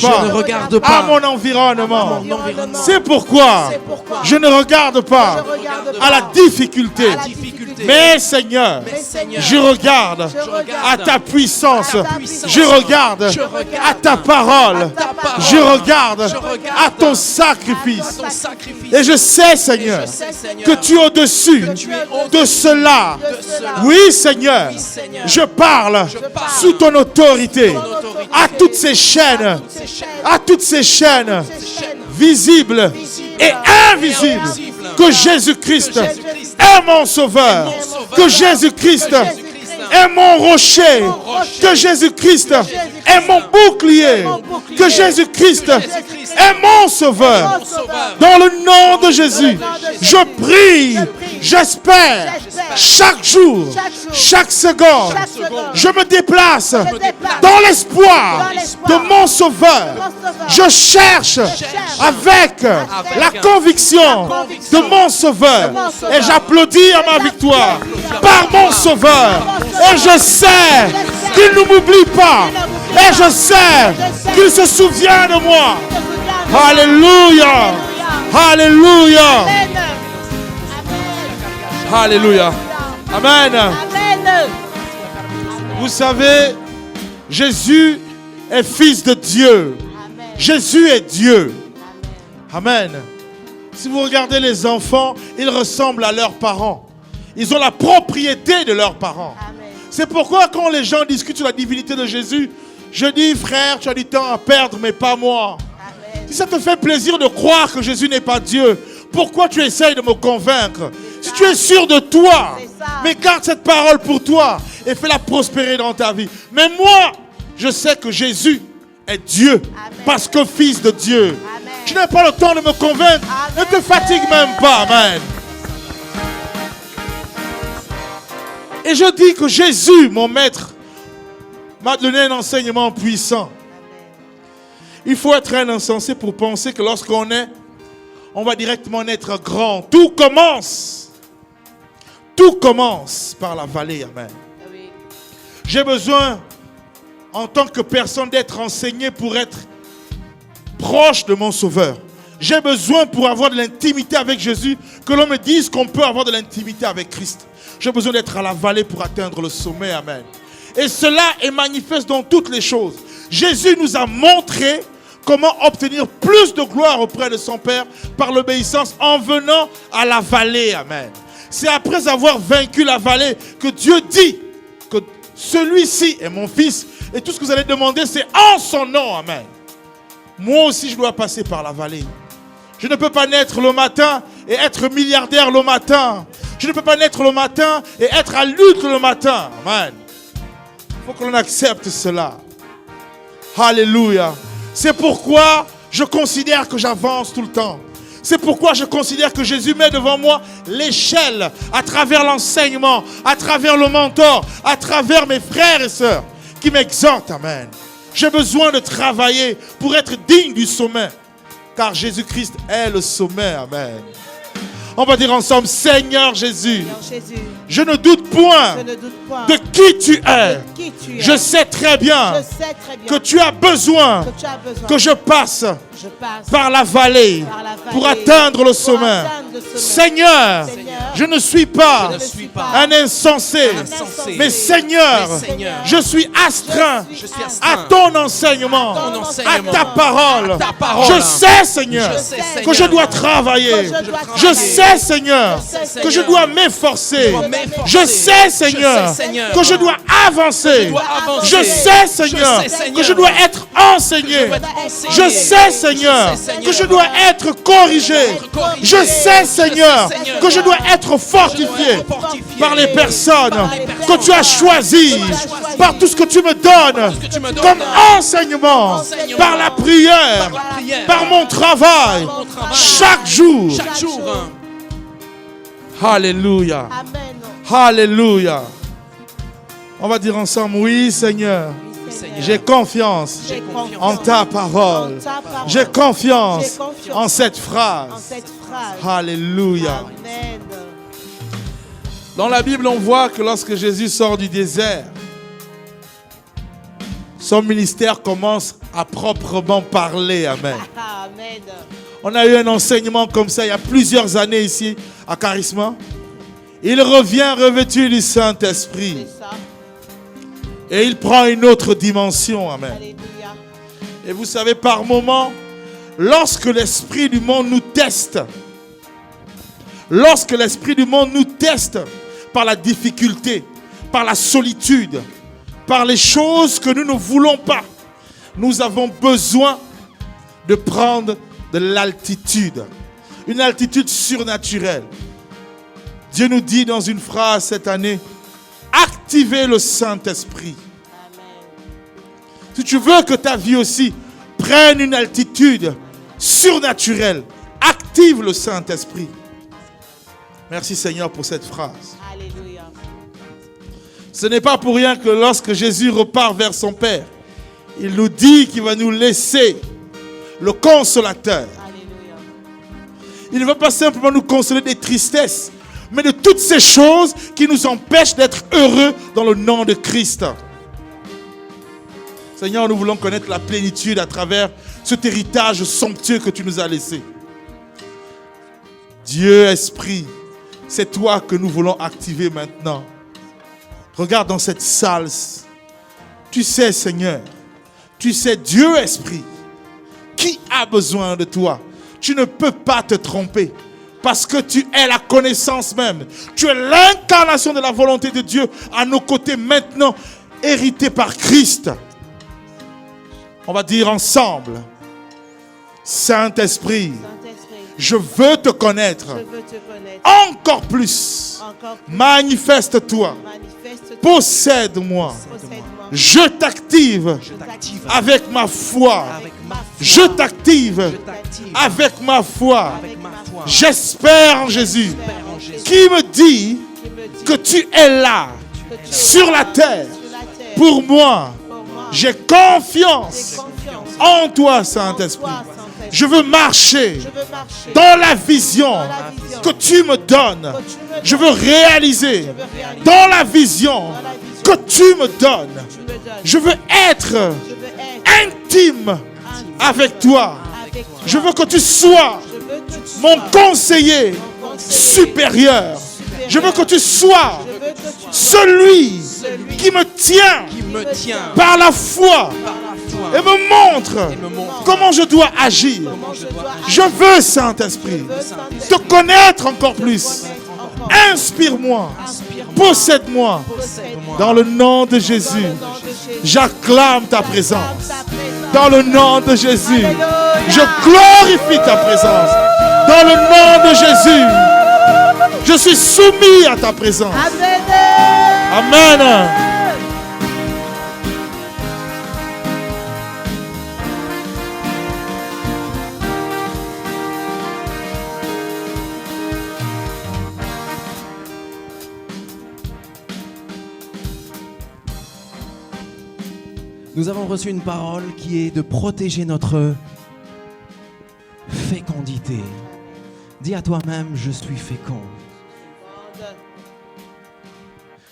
pas à mon environnement. C'est pourquoi je ne regarde pas à la difficulté, Mais Seigneur, je regarde à ta puissance. Je regarde à ta parole. Je regarde à ton sacrifice. Et je sais, Seigneur, que tu es au-dessus de cela. Oui, Seigneur, je parle sous ton autorité à toutes ces chaînes, visibles et invisibles, que Jésus-Christ est mon sauveur, que Jésus-Christ est mon rocher, que Jésus-Christ est mon bouclier, que Jésus-Christ est mon sauveur. Dans le nom de Jésus, je prie, j'espère, chaque jour, chaque seconde, je me déplace dans l'espoir de mon sauveur. Je cherche avec la conviction de mon sauveur et j'applaudis à ma victoire par mon sauveur. Et je sais qu'il ne m'oublie pas. Et je sais qu'il se souvient de moi. Alléluia. Alléluia. Alléluia. Amen. Vous savez, Jésus est fils de Dieu. Jésus est Dieu. Amen. Si vous regardez les enfants, ils ressemblent à leurs parents. Ils ont la propriété de leurs parents. C'est pourquoi quand les gens discutent sur la divinité de Jésus, je dis, frère, tu as du temps à perdre, mais pas moi. Amen. Si ça te fait plaisir de croire que Jésus n'est pas Dieu, pourquoi tu essayes de me convaincre? Si tu es sûr de toi, mais garde cette parole pour toi et fais-la prospérer dans ta vie. Mais moi, je sais que Jésus est Dieu. Amen. Parce que fils de Dieu. Amen. Tu n'as pas le temps de me convaincre. Amen. Ne te fatigue même pas. Amen. Et je dis que Jésus, mon maître, m'a donné un enseignement puissant. Il faut être un insensé pour penser que lorsqu'on est, on va directement naître grand. Tout commence par la vallée. Amen. J'ai besoin, en tant que personne, d'être enseigné pour être proche de mon Sauveur. J'ai besoin, pour avoir de l'intimité avec Jésus, que l'on me dise qu'on peut avoir de l'intimité avec Christ. J'ai besoin d'être à la vallée pour atteindre le sommet. Amen. Et cela est manifeste dans toutes les choses. Jésus nous a montré comment obtenir plus de gloire auprès de son Père par l'obéissance en venant à la vallée. Amen. C'est après avoir vaincu la vallée que Dieu dit que celui-ci est mon fils. Et tout ce que vous allez demander, c'est en son nom. Amen. Moi aussi, je dois passer par la vallée. Je ne peux pas naître le matin et être milliardaire le matin. Je ne peux pas naître le matin et être à lutte le matin. Amen. Il faut que l'on accepte cela. Alléluia. C'est pourquoi je considère que j'avance tout le temps. C'est pourquoi je considère que Jésus met devant moi l'échelle à travers l'enseignement, à travers le mentor, à travers mes frères et sœurs qui m'exhortent. Amen. J'ai besoin de travailler pour être digne du sommet. Car Jésus-Christ est le sommet. Amen. On va dire ensemble, Seigneur Jésus, je ne doute point de qui tu es. Je sais très bien que tu as besoin que je passe par la vallée pour atteindre le sommet. Seigneur, je ne suis pas un insensé, mais Seigneur, je suis astreint à ton enseignement, à ta parole. Je sais, Seigneur, que je dois travailler. Je sais, Seigneur, que je dois m'efforcer. Je sais, Seigneur, que je dois avancer. Je sais, Seigneur, que je dois être enseigné. Je sais, Seigneur, que je dois être corrigé. Je sais, Seigneur, que je dois être fortifié par les personnes que tu as choisies, par tout ce que tu me donnes comme enseignement, par la prière, par mon travail, chaque jour. Alléluia. Alléluia. On va dire ensemble, oui Seigneur, j'ai confiance en ta parole. J'ai confiance en cette phrase. Alléluia. Dans la Bible, on voit que lorsque Jésus sort du désert, son ministère commence à proprement parler. Amen. On a eu un enseignement comme ça il y a plusieurs années ici à Charisma. il revient revêtu du Saint-Esprit. C'est ça. Et il prend une autre dimension. Amen. Alléluia. Et vous savez, par moments, lorsque l'esprit du monde nous teste, par la difficulté, par la solitude, par les choses que nous ne voulons pas, nous avons besoin de prendre de l'altitude, une altitude surnaturelle. Dieu nous dit dans une phrase cette année, activez le Saint-Esprit. Si tu veux que ta vie aussi prenne une altitude surnaturelle, active le Saint-Esprit. Merci Seigneur pour cette phrase. Alléluia. Ce n'est pas pour rien que lorsque Jésus repart vers son Père, il nous dit qu'il va nous laisser le consolateur. Alléluia. Il ne va pas simplement nous consoler des tristesses, mais de toutes ces choses qui nous empêchent d'être heureux dans le nom de Christ. Seigneur, nous voulons connaître la plénitude à travers cet héritage somptueux que tu nous as laissé. Dieu Esprit, c'est toi que nous voulons activer maintenant. Regarde dans cette salle. Tu sais, Seigneur, tu sais, Dieu Esprit, qui a besoin de toi. Tu ne peux pas te tromper parce que tu es la connaissance même. Tu es l'incarnation de la volonté de Dieu à nos côtés maintenant, hérité par Christ. On va dire ensemble, Saint-Esprit, je veux te connaître, encore plus. Manifeste-toi, possède-moi. Je t'active avec ma foi. Je t'active avec ma foi. J'espère en Jésus qui me dit que tu es là sur la terre pour moi. J'ai confiance en toi, Saint-Esprit. Je veux marcher dans la vision que tu me donnes. Je veux réaliser dans la vision que tu me donnes. Je veux être intime avec toi. Je veux que tu sois mon conseiller supérieur. Je veux que tu sois celui qui me tient par la foi et me montre comment je dois agir. Je veux, Saint-Esprit, te connaître encore plus. Inspire-moi, possède-moi. Dans le nom de Jésus, j'acclame ta présence. Dans le nom de Jésus, je glorifie ta présence. Dans le nom de Jésus, je suis soumis à ta présence. Amen. Nous avons reçu une parole qui est de protéger notre fécondité. Dis à toi-même, je suis fécond.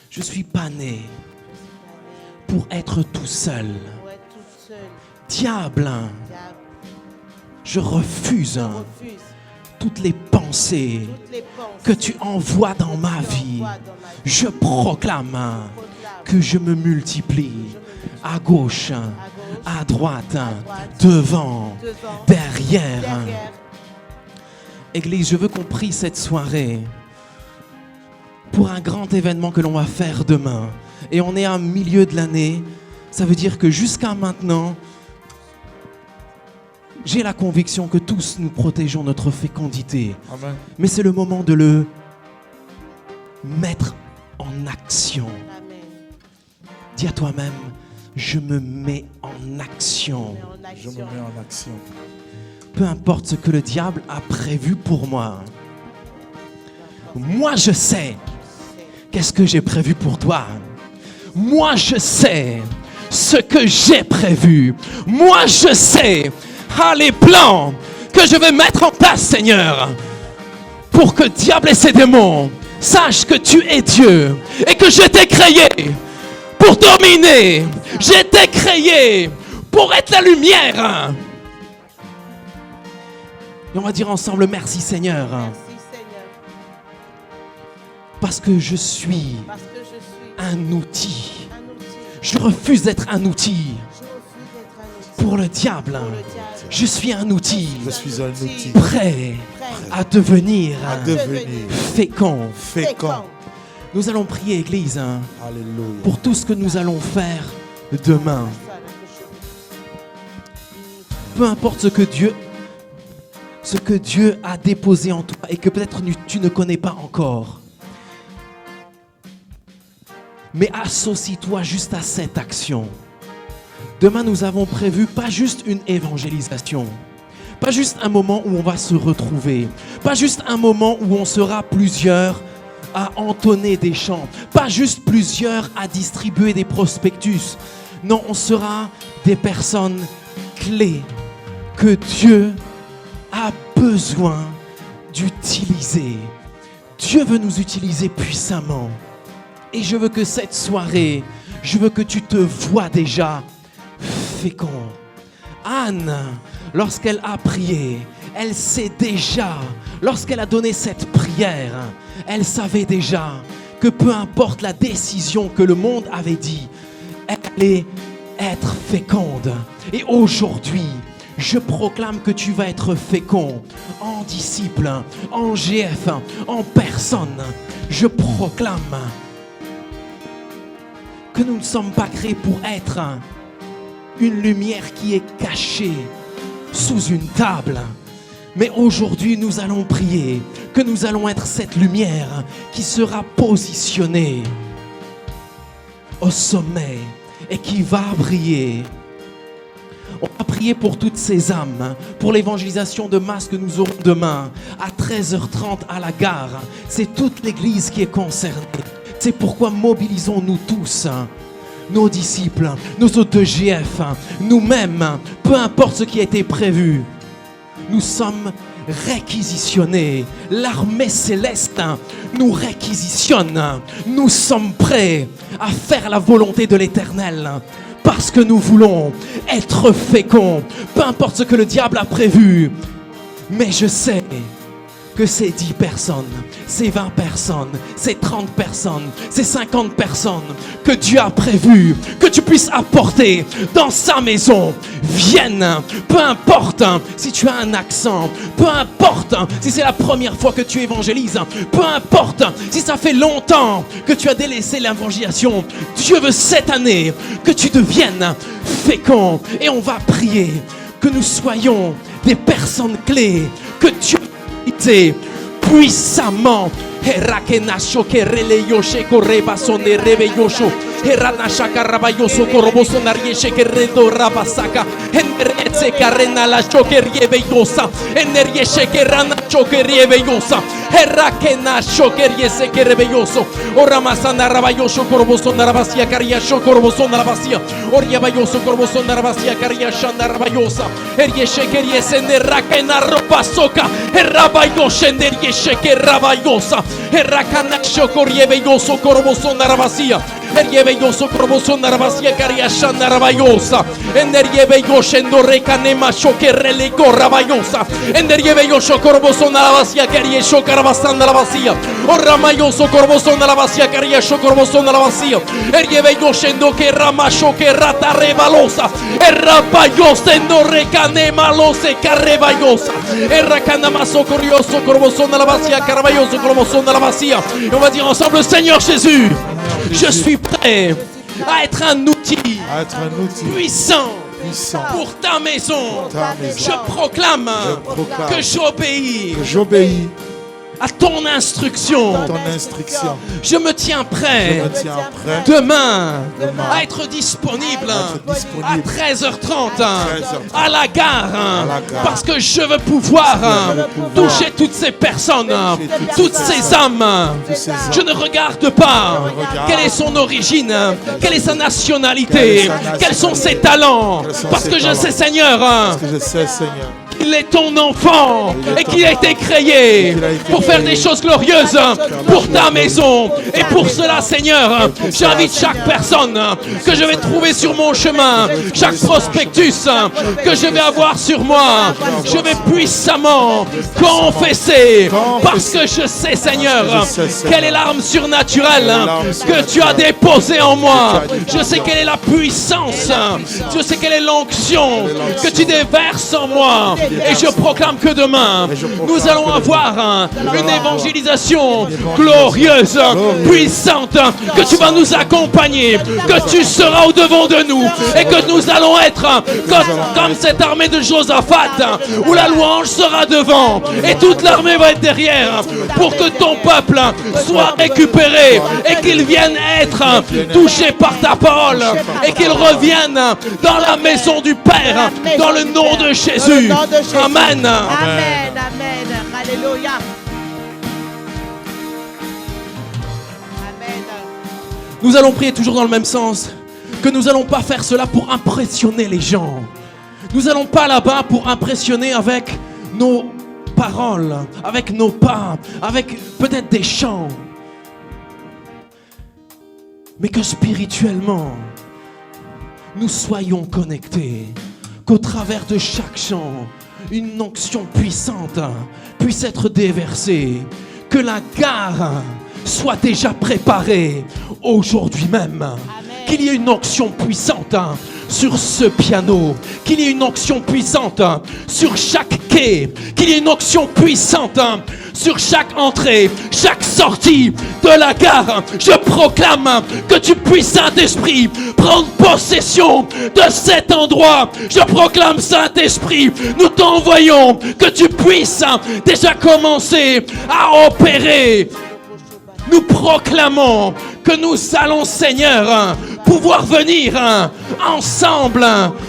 Je suis pas né pour être tout seul. Diable, je refuse toutes les pensées que tu envoies dans ma vie. Je proclame que je me multiplie à gauche, à droite, devant, derrière. Église, je veux qu'on prie cette soirée pour un grand événement que l'on va faire demain. Et on est à milieu de l'année. Ça veut dire que jusqu'à maintenant, j'ai la conviction que tous nous protégeons notre fécondité. Amen. Mais c'est le moment de le mettre en action. Dis à toi-même, je me mets en action. Je me mets en action. Peu importe ce que le diable a prévu pour moi. Moi, je sais qu'est-ce que j'ai prévu pour toi. Moi, je sais ce que j'ai prévu. Moi, je sais les plans que je vais mettre en place, Seigneur, pour que diable et ses démons sachent que tu es Dieu et que je t'ai créé pour dominer. J'ai été créé pour être la lumière. Et on va dire ensemble, merci Seigneur. Parce que je suis Parce que je suis un outil. un outil. Je refuse d'être un outil Je refuse d'être un outil pour le diable. pour le diable. Je suis un outil Je suis un outil prêt Prêt à devenir à devenir fécond. fécond. Nous allons prier, Église, Alléluia. pour tout ce que nous allons faire demain. Peu importe ce que Dieu a déposé en toi et que peut-être tu ne connais pas encore. Mais associe-toi juste à cette action. Demain, nous avons prévu pas juste une évangélisation, pas juste un moment où on va se retrouver, pas juste un moment où on sera plusieurs à entonner des chants, pas juste plusieurs à distribuer des prospectus. Non, on sera des personnes clés que Dieu a besoin d'utiliser. Dieu veut nous utiliser puissamment. Et je veux que cette soirée, je veux que tu te vois déjà fécond. Anne, lorsqu'elle a prié, elle sait déjà, lorsqu'elle a donné cette prière, elle savait déjà que peu importe la décision que le monde avait dit, elle allait être féconde. Et aujourd'hui, je proclame que tu vas être fécond en disciple, en GF, en personne. Je proclame que nous ne sommes pas créés pour être une lumière qui est cachée sous une table. Mais aujourd'hui, nous allons prier que nous allons être cette lumière qui sera positionnée au sommet et qui va briller. On va prier pour toutes ces âmes, pour l'évangélisation de masse que nous aurons demain à 13h30 à la gare. C'est toute l'église qui est concernée. C'est pourquoi mobilisons-nous tous, nos disciples, nos hôtes de GF, nous-mêmes, peu importe ce qui a été prévu. Nous sommes réquisitionnés. L'armée céleste nous réquisitionne. Nous sommes prêts à faire la volonté de l'Éternel. Parce que nous voulons être féconds. Peu importe ce que le diable a prévu. Mais je sais que ces 10 personnes, ces 20 personnes, ces 30 personnes, ces 50 personnes que Dieu a prévues, que tu puisses apporter dans sa maison, viennent. Peu importe si tu as un accent, peu importe si c'est la première fois que tu évangélises, peu importe si ça fait longtemps que tu as délaissé l'évangélisation, Dieu veut cette année que tu deviennes fécond. Et on va prier que nous soyons des personnes clés, que Dieu puissamment. Herakenasho kerele yoshe koreba sonne rebe yosho. Heranasha karabayoso koroboso narieshe keredo rabasaka. Henretse karena la chokeriebe yosa. Enerieshe kerana chokeriebe yosa. Herakenasho keriese kerebe yoso. Oramasana rabayosho koroboso narabasia kariasho koroboso narabasia. Oriabayoso koroboso narabasia kariasha narabayosa. Erieshe keriese nerakena robasoka. Herabayoshe nerieshe kerabayosa. Herrakanasho koriebeyoso koroboso narabasia. Eriebeyoso koroboso narabasia kariasha narabayosa. Eneriebeyoshe norekanema shokerele korabayosa. Eneriebeyosho koroboso narabasia kariesho karabasan narabasia. Oramayoso koroboso narabasia kariesho koroboso narabasia. Eriebeyoshe no keramasho kerata rebalosa. Errabayose no rekanema lose karebayosa. Errakanamaso korioso koroboso narabasia karabayoso koroboso narabasia. Et on va dire ensemble, Seigneur Jésus, je suis prêt à être un outil puissant pour ta maison. Je proclame que j'obéis à ton instruction. Je me tiens prêt demain à être disponible à 13h30 à la gare, parce que je veux pouvoir toucher toutes ces personnes, toutes ces âmes. Je ne regarde pas quelle est son origine, quelle est sa nationalité, quels sont ses talents, parce que je sais, Seigneur, qu'il est ton enfant et qu'il a été créé pour faire des choses glorieuses pour ta maison. Et pour cela, Seigneur, j'invite chaque personne que je vais trouver sur mon chemin, chaque prospectus que je vais avoir sur moi, je vais puissamment confesser, parce que je sais, Seigneur, quelle est l'arme surnaturelle que tu as déposée en moi. Je sais quelle est la puissance, je sais quelle est l'onction que tu déverses en moi. Et je proclame que demain, nous allons avoir une évangélisation glorieuse, puissante, que tu vas nous accompagner, que tu seras au devant de nous et que nous allons être comme cette armée de Josaphat où la louange sera devant et toute l'armée va être derrière pour que ton peuple soit récupéré et qu'il vienne être touché par ta parole et qu'il revienne dans la maison du Père dans le nom de Jésus. Amen. Amen, amen. Alléluia. Amen. Nous allons prier toujours dans le même sens, que nous n'allons pas faire cela pour impressionner les gens. Nous n'allons pas là-bas pour impressionner avec nos paroles, avec nos pas, avec peut-être des chants. Mais que spirituellement, nous soyons connectés, qu'au travers de chaque chant, une onction puissante puisse être déversée, que la gare soit déjà préparée aujourd'hui même. Qu'il y ait une onction puissante sur ce piano, qu'il y ait une onction puissante sur chaque quai, qu'il y ait une onction puissante sur chaque entrée, chaque sortie de la gare. Je proclame que tu puisses, Saint-Esprit, prendre possession de cet endroit. Je proclame, Saint-Esprit, nous t'envoyons que tu puisses déjà commencer à opérer. Nous proclamons que nous allons, Seigneur, pouvoir venir ensemble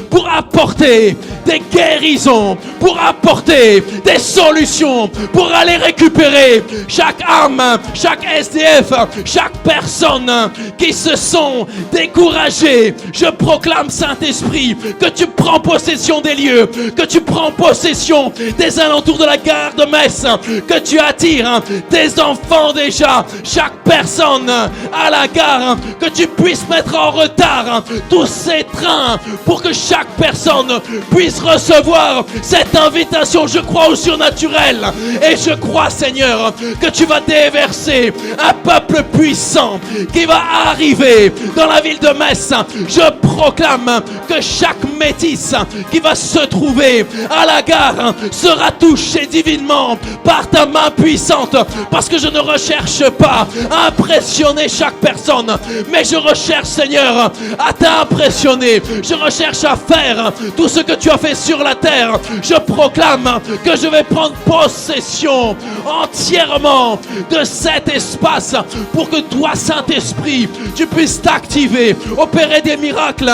pour apporter des guérisons, pour apporter des solutions, pour aller récupérer chaque âme, chaque SDF, chaque personne qui se sont découragées. Je proclame, Saint-Esprit, que tu prends possession des lieux, que tu prends possession des alentours de la gare de Metz, que tu attires tes enfants déjà, chaque personne à la gare, que tu puisses mettre en retard tous ces trains pour que chaque personne puisse recevoir cette invitation. Je crois au surnaturel et je crois, Seigneur, que tu vas déverser un peuple puissant qui va arriver dans la ville de Metz. Je proclame que chaque métis qui va se trouver à la gare sera touché divinement par ta main puissante, parce que je ne recherche pas à impressionner chaque personne, mais je recherche, Seigneur, à t'impressionner. Je recherche à faire tout ce que tu as fait sur la terre. Je proclame que je vais prendre possession entièrement de cet espace pour que toi, Saint-Esprit, tu puisses t'activer, opérer des miracles,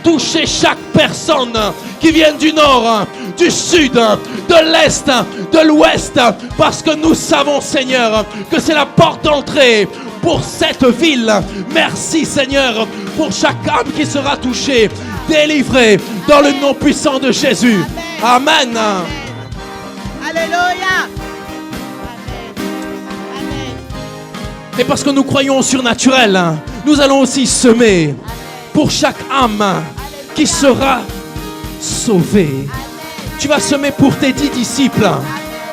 toucher chaque personne qui vient du nord, du sud, de l'est, de l'ouest, parce que nous savons, Seigneur, que c'est la porte d'entrée pour cette ville. Merci, Seigneur, pour chaque âme qui sera touchée, délivrée dans le nom puissant de Jésus. Amen. Alléluia. Et parce que nous croyons au surnaturel, nous allons aussi semer pour chaque âme qui sera sauvée. Tu vas semer pour tes 10 disciples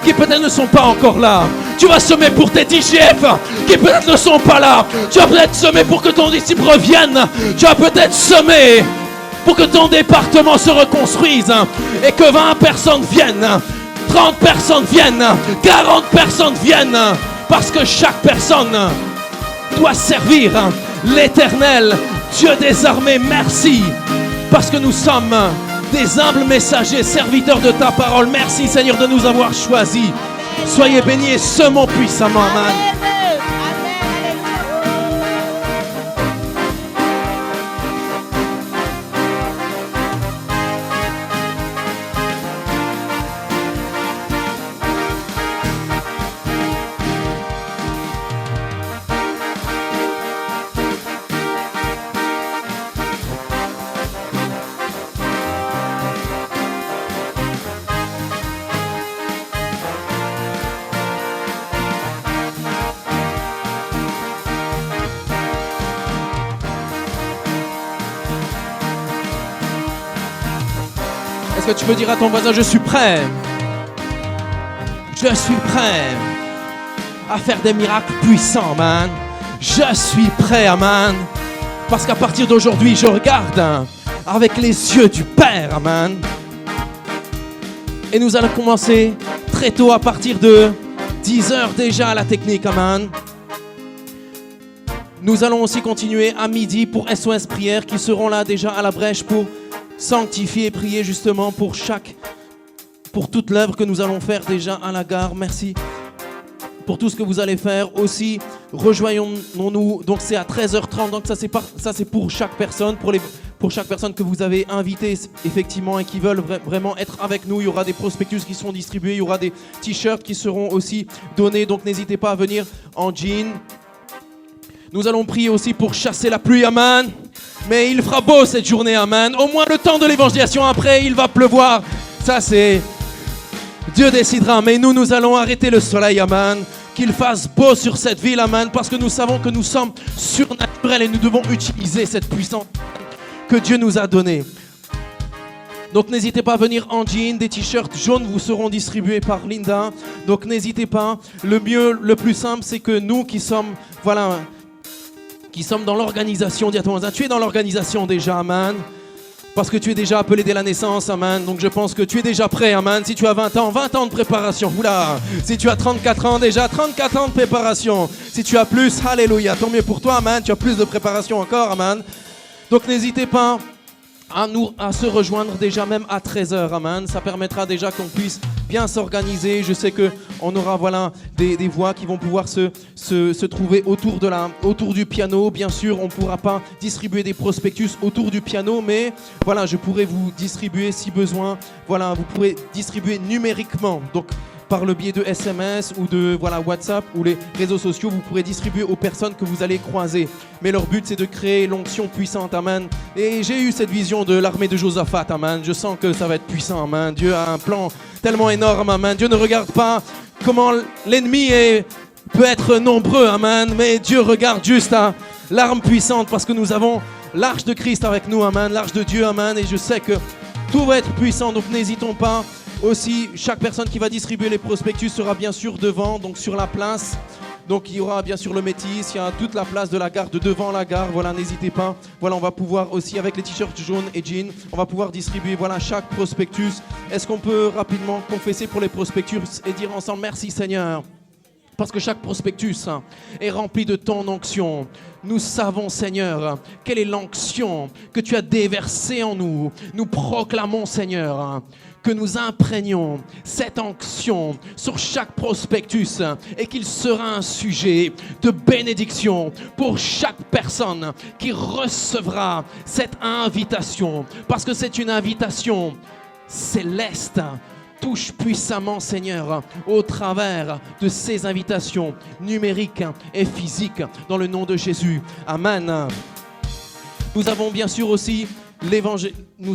qui peut-être ne sont pas encore là. Tu vas semer pour tes 10 GF qui peut-être ne sont pas là. Tu vas peut-être semer pour que ton disciple revienne. Tu vas peut-être semer pour que ton département se reconstruise et que 20 personnes viennent, 30 personnes viennent, 40 personnes viennent, parce que chaque personne doit servir l'Éternel, Dieu des armées. Merci, parce que nous sommes des humbles messagers, serviteurs de ta parole. Merci, Seigneur, de nous avoir choisis. Soyez bénis et semons puissamment. Amen. que tu peux dire à ton voisin, je suis prêt. Je suis prêt à faire des miracles puissants, man. Je suis prêt, amen. Parce qu'à partir d'aujourd'hui, je regarde avec les yeux du Père, amen. Et nous allons commencer très tôt à partir de 10h déjà à la technique, amen. Nous allons aussi continuer à midi pour SOS Prière qui seront là déjà à la brèche pour sanctifier et prier justement pour toute l'œuvre que nous allons faire déjà à la gare. Merci pour tout ce que vous allez faire. Aussi, rejoignons-nous. Donc c'est à 13h30. Donc ça c'est pour chaque personne, pour chaque personne que vous avez invité effectivement et qui veulent vraiment être avec nous. Il y aura des prospectus qui seront distribués. Il y aura des t-shirts qui seront aussi donnés. Donc n'hésitez pas à venir en jean. Nous allons prier aussi pour chasser la pluie, amen. Mais il fera beau cette journée, amen. Au moins le temps de l'évangélisation, après il va pleuvoir. Ça c'est... Dieu décidera, mais nous allons arrêter le soleil, amen. Qu'il fasse beau sur cette ville, amen. Parce que nous savons que nous sommes surnaturels et nous devons utiliser cette puissance que Dieu nous a donnée. Donc n'hésitez pas à venir en jean, des t-shirts jaunes vous seront distribués par Linda. Donc n'hésitez pas, le plus simple c'est que nous qui sommes, qui sommes dans l'organisation, dis à ton voisin, tu es dans l'organisation déjà, amen. Parce que tu es déjà appelé dès la naissance, amen. Donc je pense que tu es déjà prêt, amen. Si tu as 20 ans de préparation. Oula. Si tu as 34 ans déjà, 34 ans de préparation. Si tu as plus, alléluia, tant mieux pour toi, amen. Tu as plus de préparation encore, amen. Donc n'hésitez pas à se rejoindre déjà même à 13h, amen. Ça permettra déjà qu'on puisse bien s'organiser. Je sais qu'on aura des voix qui vont pouvoir se trouver autour du piano. Bien sûr, on ne pourra pas distribuer des prospectus autour du piano, mais voilà, je pourrais vous distribuer si besoin. Voilà, vous pourrez distribuer numériquement. Donc, par le biais de SMS ou de WhatsApp ou les réseaux sociaux, vous pourrez distribuer aux personnes que vous allez croiser. Mais leur but, c'est de créer l'onction puissante, amen. Et j'ai eu cette vision de l'armée de Josaphat, amen. Je sens que ça va être puissant, amen. Dieu a un plan tellement énorme, amen. Dieu ne regarde pas comment l'ennemi peut être nombreux, amen. Mais Dieu regarde juste à l'arme puissante parce que nous avons l'arche de Christ avec nous, amen. L'arche de Dieu, amen. Et je sais que tout va être puissant, donc n'hésitons pas. Aussi, chaque personne qui va distribuer les prospectus sera bien sûr devant, donc sur la place. Donc il y aura bien sûr le métis, il y a toute la place de la gare, de devant la gare, voilà, n'hésitez pas. Voilà, on va pouvoir aussi, avec les t-shirts jaunes et jeans, on va pouvoir distribuer, voilà, chaque prospectus. Est-ce qu'on peut rapidement confesser pour les prospectus et dire ensemble, merci Seigneur? Parce que chaque prospectus est rempli de ton onction. Nous savons, Seigneur, quelle est l'onction que tu as déversée en nous. Nous proclamons, Seigneur, que nous imprégnons cette onction sur chaque prospectus et qu'il sera un sujet de bénédiction pour chaque personne qui recevra cette invitation. Parce que c'est une invitation céleste. Touche puissamment, Seigneur, au travers de ces invitations numériques et physiques dans le nom de Jésus. Amen. Nous avons bien sûr aussi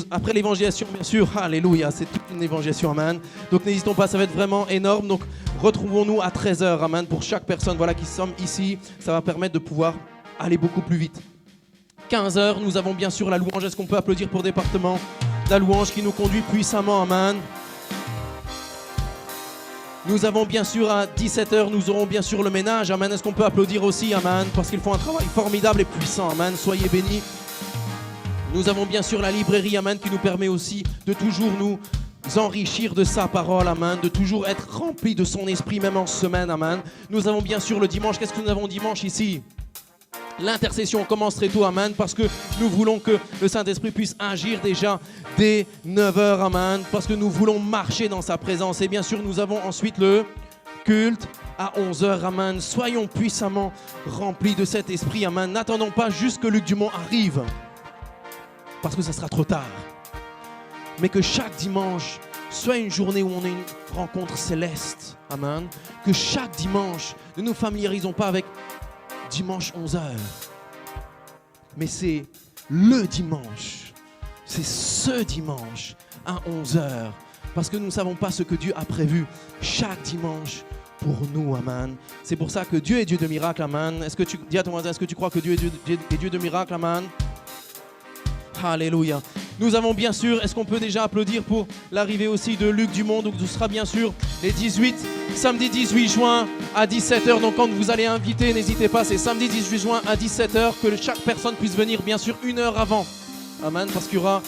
après l'évangélisation, bien sûr, alléluia, c'est toute une évangélisation, amen. Donc n'hésitons pas, ça va être vraiment énorme. Donc retrouvons-nous à 13h, amen, pour chaque personne qui sommes ici. Ça va permettre de pouvoir aller beaucoup plus vite. 15h, nous avons bien sûr la louange. Est-ce qu'on peut applaudir pour département? La louange qui nous conduit puissamment, amen. Nous avons bien sûr à 17h, nous aurons bien sûr le ménage, amen. Est-ce qu'on peut applaudir aussi, amen, parce qu'ils font un travail formidable et puissant, amen. Soyez bénis. Nous avons bien sûr la librairie, amen, qui nous permet aussi de toujours nous enrichir de sa parole, amen, de toujours être remplis de son esprit, même en semaine, amen. Nous avons bien sûr le dimanche. Qu'est-ce que nous avons dimanche ici? L'intercession commence très tôt, amen, parce que nous voulons que le Saint-Esprit puisse agir déjà dès 9h, amen, parce que nous voulons marcher dans sa présence. Et bien sûr, nous avons ensuite le culte à 11h, amen. Soyons puissamment remplis de cet esprit, amen. N'attendons pas juste que Luc Dumont arrive, parce que ça sera trop tard. Mais que chaque dimanche soit une journée où on a une rencontre céleste, amen. Que chaque dimanche, ne nous familiarisons pas avec dimanche 11h. Mais c'est le dimanche. C'est ce dimanche à 11h. Parce que nous ne savons pas ce que Dieu a prévu chaque dimanche pour nous, amen. C'est pour ça que Dieu est Dieu de miracles, amen. Est-ce que tu dis à ton voisin, est-ce que tu crois que Dieu est Dieu de miracles, amen? Alléluia. Nous avons bien sûr, est-ce qu'on peut déjà applaudir pour l'arrivée aussi de Luc Dumont. Donc ce sera bien sûr les samedi 18 juin à 17h. Donc quand vous allez inviter, n'hésitez pas, c'est samedi 18 juin à 17h, que chaque personne puisse venir bien sûr 1 heure avant. Amen, parce qu'il y aura,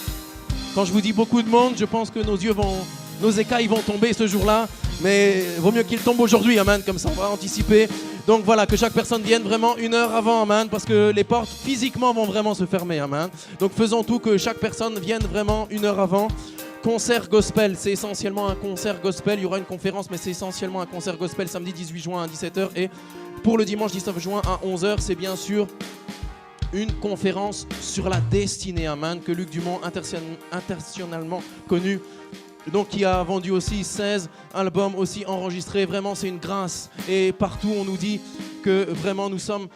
quand je vous dis beaucoup de monde, je pense que nos écailles vont tomber ce jour-là. Mais vaut mieux qu'ils tombent aujourd'hui, amen, comme ça on va anticiper. Donc voilà, que chaque personne vienne vraiment 1 heure avant, amen, parce que les portes physiquement vont vraiment se fermer, amen. Donc faisons tout que chaque personne vienne vraiment 1 heure avant. Concert gospel, c'est essentiellement un concert gospel. Il y aura une conférence, mais c'est essentiellement un concert gospel samedi 18 juin à 17h. Et pour le dimanche 19 juin à 11h, c'est bien sûr une conférence sur la destinée, amen, que Luc Dumont, internationalement connu, donc qui a vendu aussi 16 albums aussi enregistrés. Vraiment, c'est une grâce. Et partout, on nous dit que vraiment, nous sommes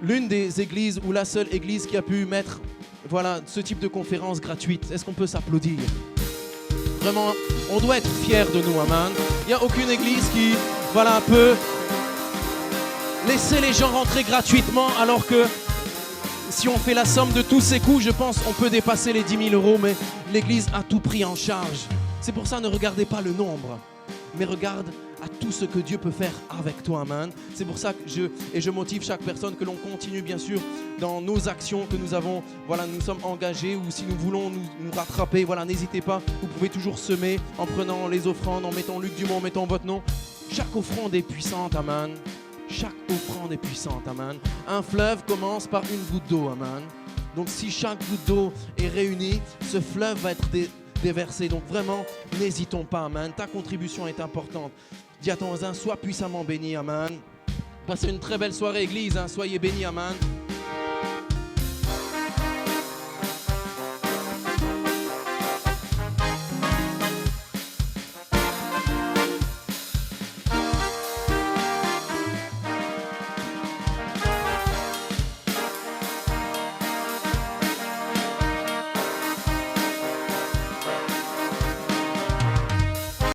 l'une des églises ou la seule église qui a pu mettre ce type de conférence gratuite. Est-ce qu'on peut s'applaudir? Vraiment, on doit être fiers de nous, amen. Il n'y a aucune église qui peut laisser les gens rentrer gratuitement, alors que si on fait la somme de tous ces coûts, je pense qu'on peut dépasser les 10 000 €, mais l'Église a tout pris en charge. C'est pour ça, ne regardez pas le nombre, mais regarde à tout ce que Dieu peut faire avec toi, amen. C'est pour ça que je motive chaque personne que l'on continue bien sûr dans nos actions que nous avons, nous sommes engagés, ou si nous voulons nous rattraper, n'hésitez pas, vous pouvez toujours semer en prenant les offrandes, en mettant Luc Dumont, en mettant votre nom. Chaque offrande est puissante, amen. Chaque offrande est puissante, amen. Un fleuve commence par une goutte d'eau, amen. Donc si chaque goutte d'eau est réunie, ce fleuve va être déversé. Donc vraiment, n'hésitons pas, amen. Ta contribution est importante. Dis à ton voisin, sois puissamment béni, amen. Passez une très belle soirée, église, soyez bénis, amen.